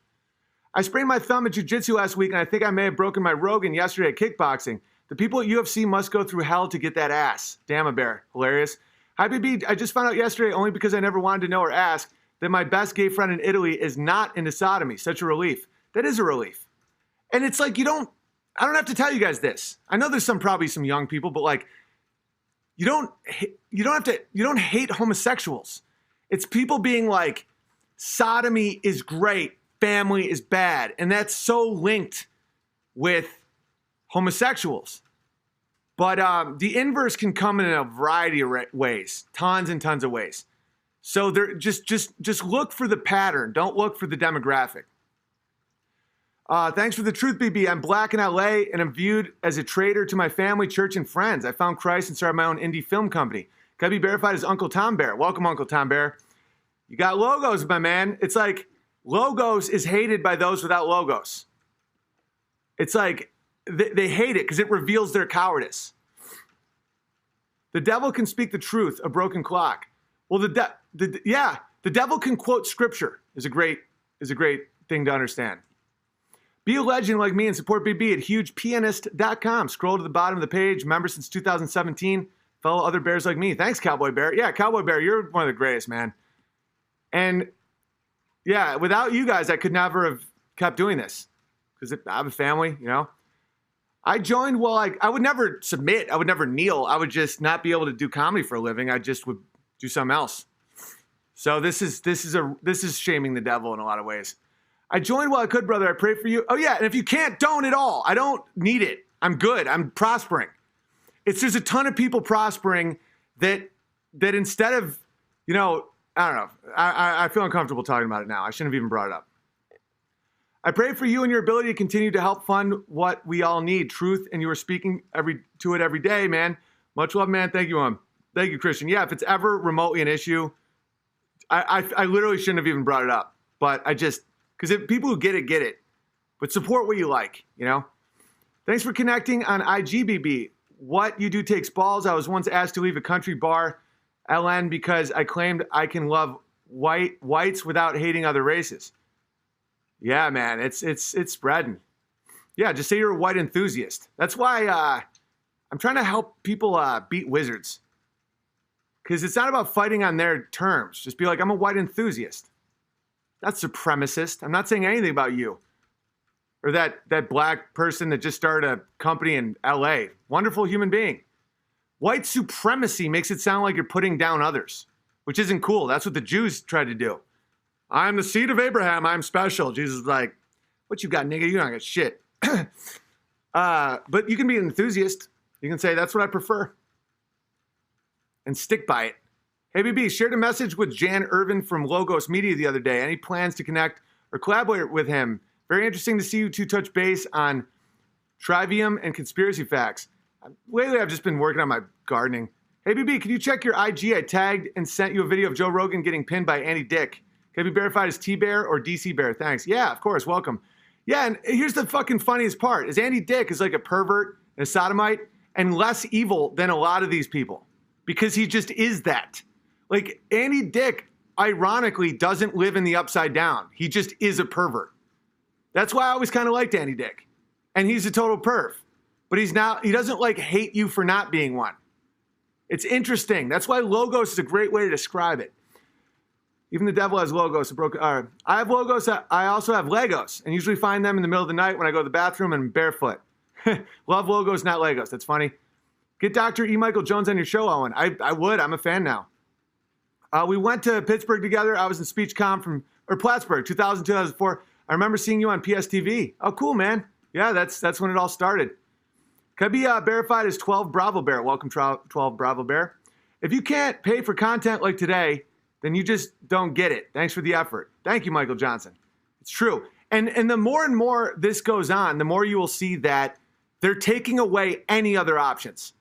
I sprained my thumb at jiu-jitsu last week, and I think I may have broken my Rogan yesterday at kickboxing. The people at UFC must go through hell to get that ass. Damn a bear. Hilarious. Hi, BB. I just found out yesterday, only because I never wanted to know or ask, that my best gay friend in Italy is not into sodomy. Such a relief. That is a relief. And it's like, I don't have to tell you guys this. I know there's probably some young people, but like, you don't hate homosexuals. It's people being like, sodomy is great, family is bad. And that's so linked with homosexuals. But the inverse can come in a variety of ways, tons and tons of ways. So just look for the pattern. Don't look for the demographic. Thanks for the truth, BB. I'm black in LA and I'm viewed as a traitor to my family, church, and friends. I found Christ and started my own indie film company. Can I be verified as Uncle Tom Bear? Welcome, Uncle Tom Bear. You got logos, my man. It's like logos is hated by those without logos. It's like they hate it because it reveals their cowardice. The devil can speak the truth, a broken clock. Well, the devil can quote scripture is a great thing to understand. Be a legend like me and support BB at hugepianist.com. Scroll to the bottom of the page. Member since 2017. Follow other bears like me. Thanks, Cowboy Bear. Yeah, Cowboy Bear, you're one of the greatest, man. And yeah, without you guys, I could never have kept doing this because I have a family, I joined I would never submit. I would never kneel. I would just not be able to do comedy for a living. I just would do something else. So this is shaming the devil in a lot of ways. I joined while I could, brother. I pray for you. Oh yeah, and if you can't, don't at all. I don't need it. I'm good. I'm prospering. There's a ton of people prospering that instead of, I don't know. I feel uncomfortable talking about it now. I shouldn't have even brought it up. I pray for you and your ability to continue to help fund what we all need, truth, and you are speaking to it every day, man. Much love, man. Thank you, Thank you, Christian. Yeah, if it's ever remotely an issue, I literally shouldn't have even brought it up. But because people who get it. But support what you like, Thanks for connecting on IGBB. What you do takes balls. I was once asked to leave a country bar, LN, because I claimed I can love whites without hating other races. Yeah, man, it's spreading. Yeah, just say you're a white enthusiast. That's why I'm trying to help people beat wizards. Because it's not about fighting on their terms. Just be like, I'm a white enthusiast. That's supremacist. I'm not saying anything about you. Or that black person that just started a company in LA. Wonderful human being. White supremacy makes it sound like you're putting down others, which isn't cool. That's what the Jews tried to do. I'm the seed of Abraham. I'm special. Jesus is like, what you got, nigga? You don't got shit. But you can be an enthusiast. You can say, that's what I prefer. And stick by it. Hey, BB, shared a message with Jan Irvin from Logos Media the other day. Any plans to connect or collaborate with him. Very interesting to see you two touch base on trivium and conspiracy facts. Lately, I've just been working on my gardening. Hey, BB, can you check your IG? I tagged and sent you a video of Joe Rogan getting pinned by Andy Dick. Can it be verified as T-Bear or DC Bear? Thanks. Yeah, of course. Welcome. Yeah, and here's the fucking funniest part is Andy Dick is like a pervert and a sodomite and less evil than a lot of these people because he just is that. Like, Andy Dick, ironically, doesn't live in the upside down. He just is a pervert. That's why I always kind of liked Andy Dick. And he's a total perv. But he doesn't like hate you for not being one. It's interesting. That's why logos is a great way to describe it. Even the devil has logos. I have logos. I also have Legos, and usually find them in the middle of the night when I go to the bathroom and I'm barefoot. Love logos, not Legos. That's funny. Get Dr. E. Michael Jones on your show, Owen. I would. I'm a fan now. We went to Pittsburgh together. I was in SpeechCom Plattsburgh, 2000, 2004. I remember seeing you on PSTV. Oh, cool, man. Yeah, that's when it all started. Could be verified as 12 Bravo Bear. Welcome, 12 Bravo Bear. If you can't pay for content like today, then you just don't get it. Thanks for the effort. Thank you, Michael Johnson. It's true. And the more and more this goes on, the more you will see that they're taking away any other options.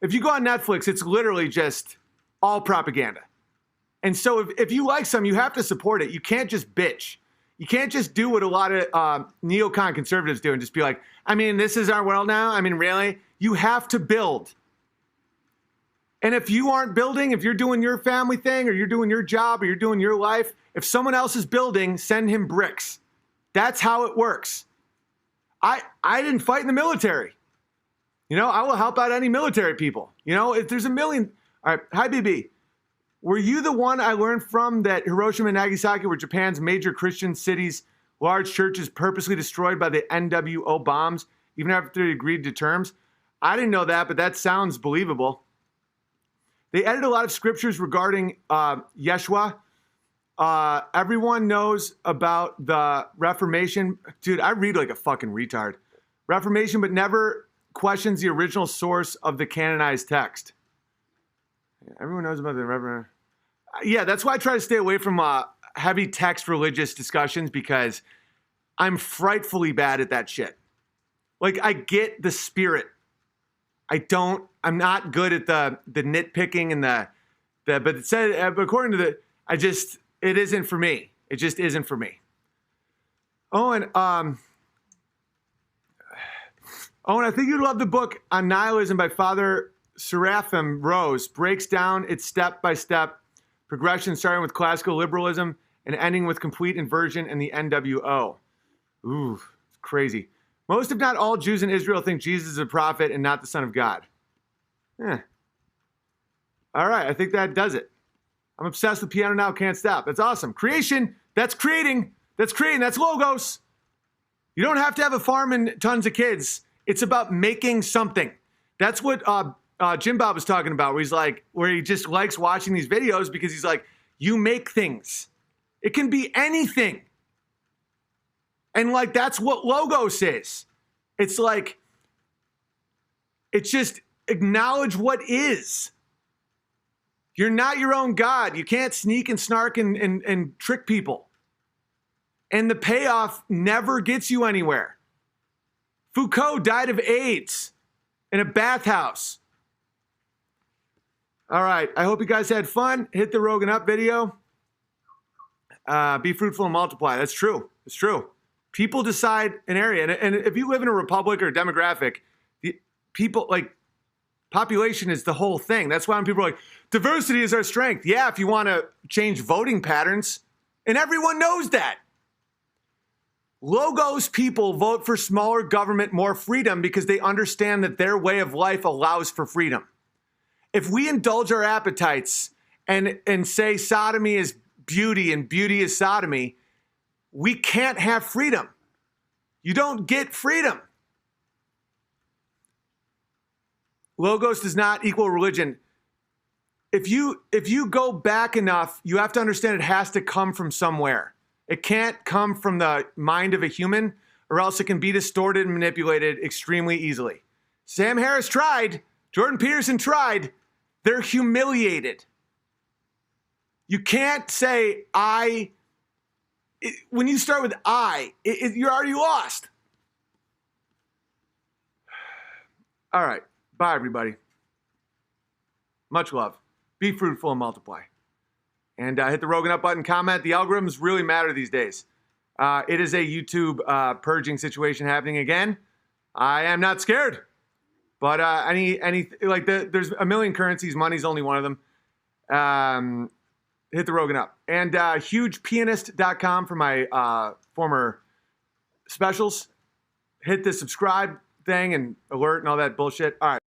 If you go on Netflix, it's literally just all propaganda. And so if you like some, you have to support it. You can't just bitch. You can't just do what a lot of neocon conservatives do and just be like, I mean, this is our world now? I mean, really? You have to build. And if you aren't building, if you're doing your family thing or you're doing your job or you're doing your life, if someone else is building, send him bricks. That's how it works. I didn't fight in the military. You know, I will help out any military people. You know, if there's a million. All right. Hi, BB. Were you the one I learned from that Hiroshima and Nagasaki were Japan's major Christian cities, large churches purposely destroyed by the NWO bombs, even after they agreed to terms? I didn't know that, but that sounds believable. They added a lot of scriptures regarding Yeshua. Everyone knows about the Reformation. Dude, I read like a fucking retard. Reformation, but never questions the original source of the canonized text. Everyone knows about the Reverend. Yeah, that's why I try to stay away from heavy text religious discussions because I'm frightfully bad at that shit. Like, I get the spirit. I'm not good at the nitpicking and but it said, but according to it isn't for me. It just isn't for me. Owen, I think you'd love the book on nihilism by Father Seraphim Rose. Breaks down its step-by-step progression, starting with classical liberalism and ending with complete inversion and the NWO. Ooh, it's crazy. Most, if not all, Jews in Israel think Jesus is a prophet and not the Son of God. All right, I think that does it. I'm obsessed with piano now, can't stop. That's awesome. Creation, that's creating. That's logos. You don't have to have a farm and tons of kids. It's about making something. That's what Jim Bob was talking about, where he just likes watching these videos because he's like, you make things. It can be anything. And like, that's what logos is. It's like, it's just acknowledge what is. You're not your own God. You can't sneak and snark and trick people. And the payoff never gets you anywhere. Foucault died of AIDS in a bathhouse. All right. I hope you guys had fun. Hit the Rogan Up video. Be fruitful and multiply. That's true. It's true. People decide an area. And if you live in a republic or a demographic, people, like, population is the whole thing. That's why when people are like, diversity is our strength. Yeah, if you want to change voting patterns. And everyone knows that. Logos people vote for smaller government, more freedom because they understand that their way of life allows for freedom. If we indulge our appetites and say sodomy is beauty and beauty is sodomy, we can't have freedom. You don't get freedom. Logos does not equal religion. If you go back enough, you have to understand it has to come from somewhere. It can't come from the mind of a human, or else it can be distorted and manipulated extremely easily. Sam Harris tried. Jordan Peterson tried. They're humiliated. You can't say, I when you start with you're already lost. All right. Bye, everybody. Much love. Be fruitful and multiply. And hit the Rogan Up button, comment. The algorithms really matter these days. It is a YouTube purging situation happening again. I am not scared. But there's a million currencies. Money's only one of them. Hit the Rogan Up. And hugepianist.com for my former specials. Hit the subscribe thing and alert and all that bullshit. All right.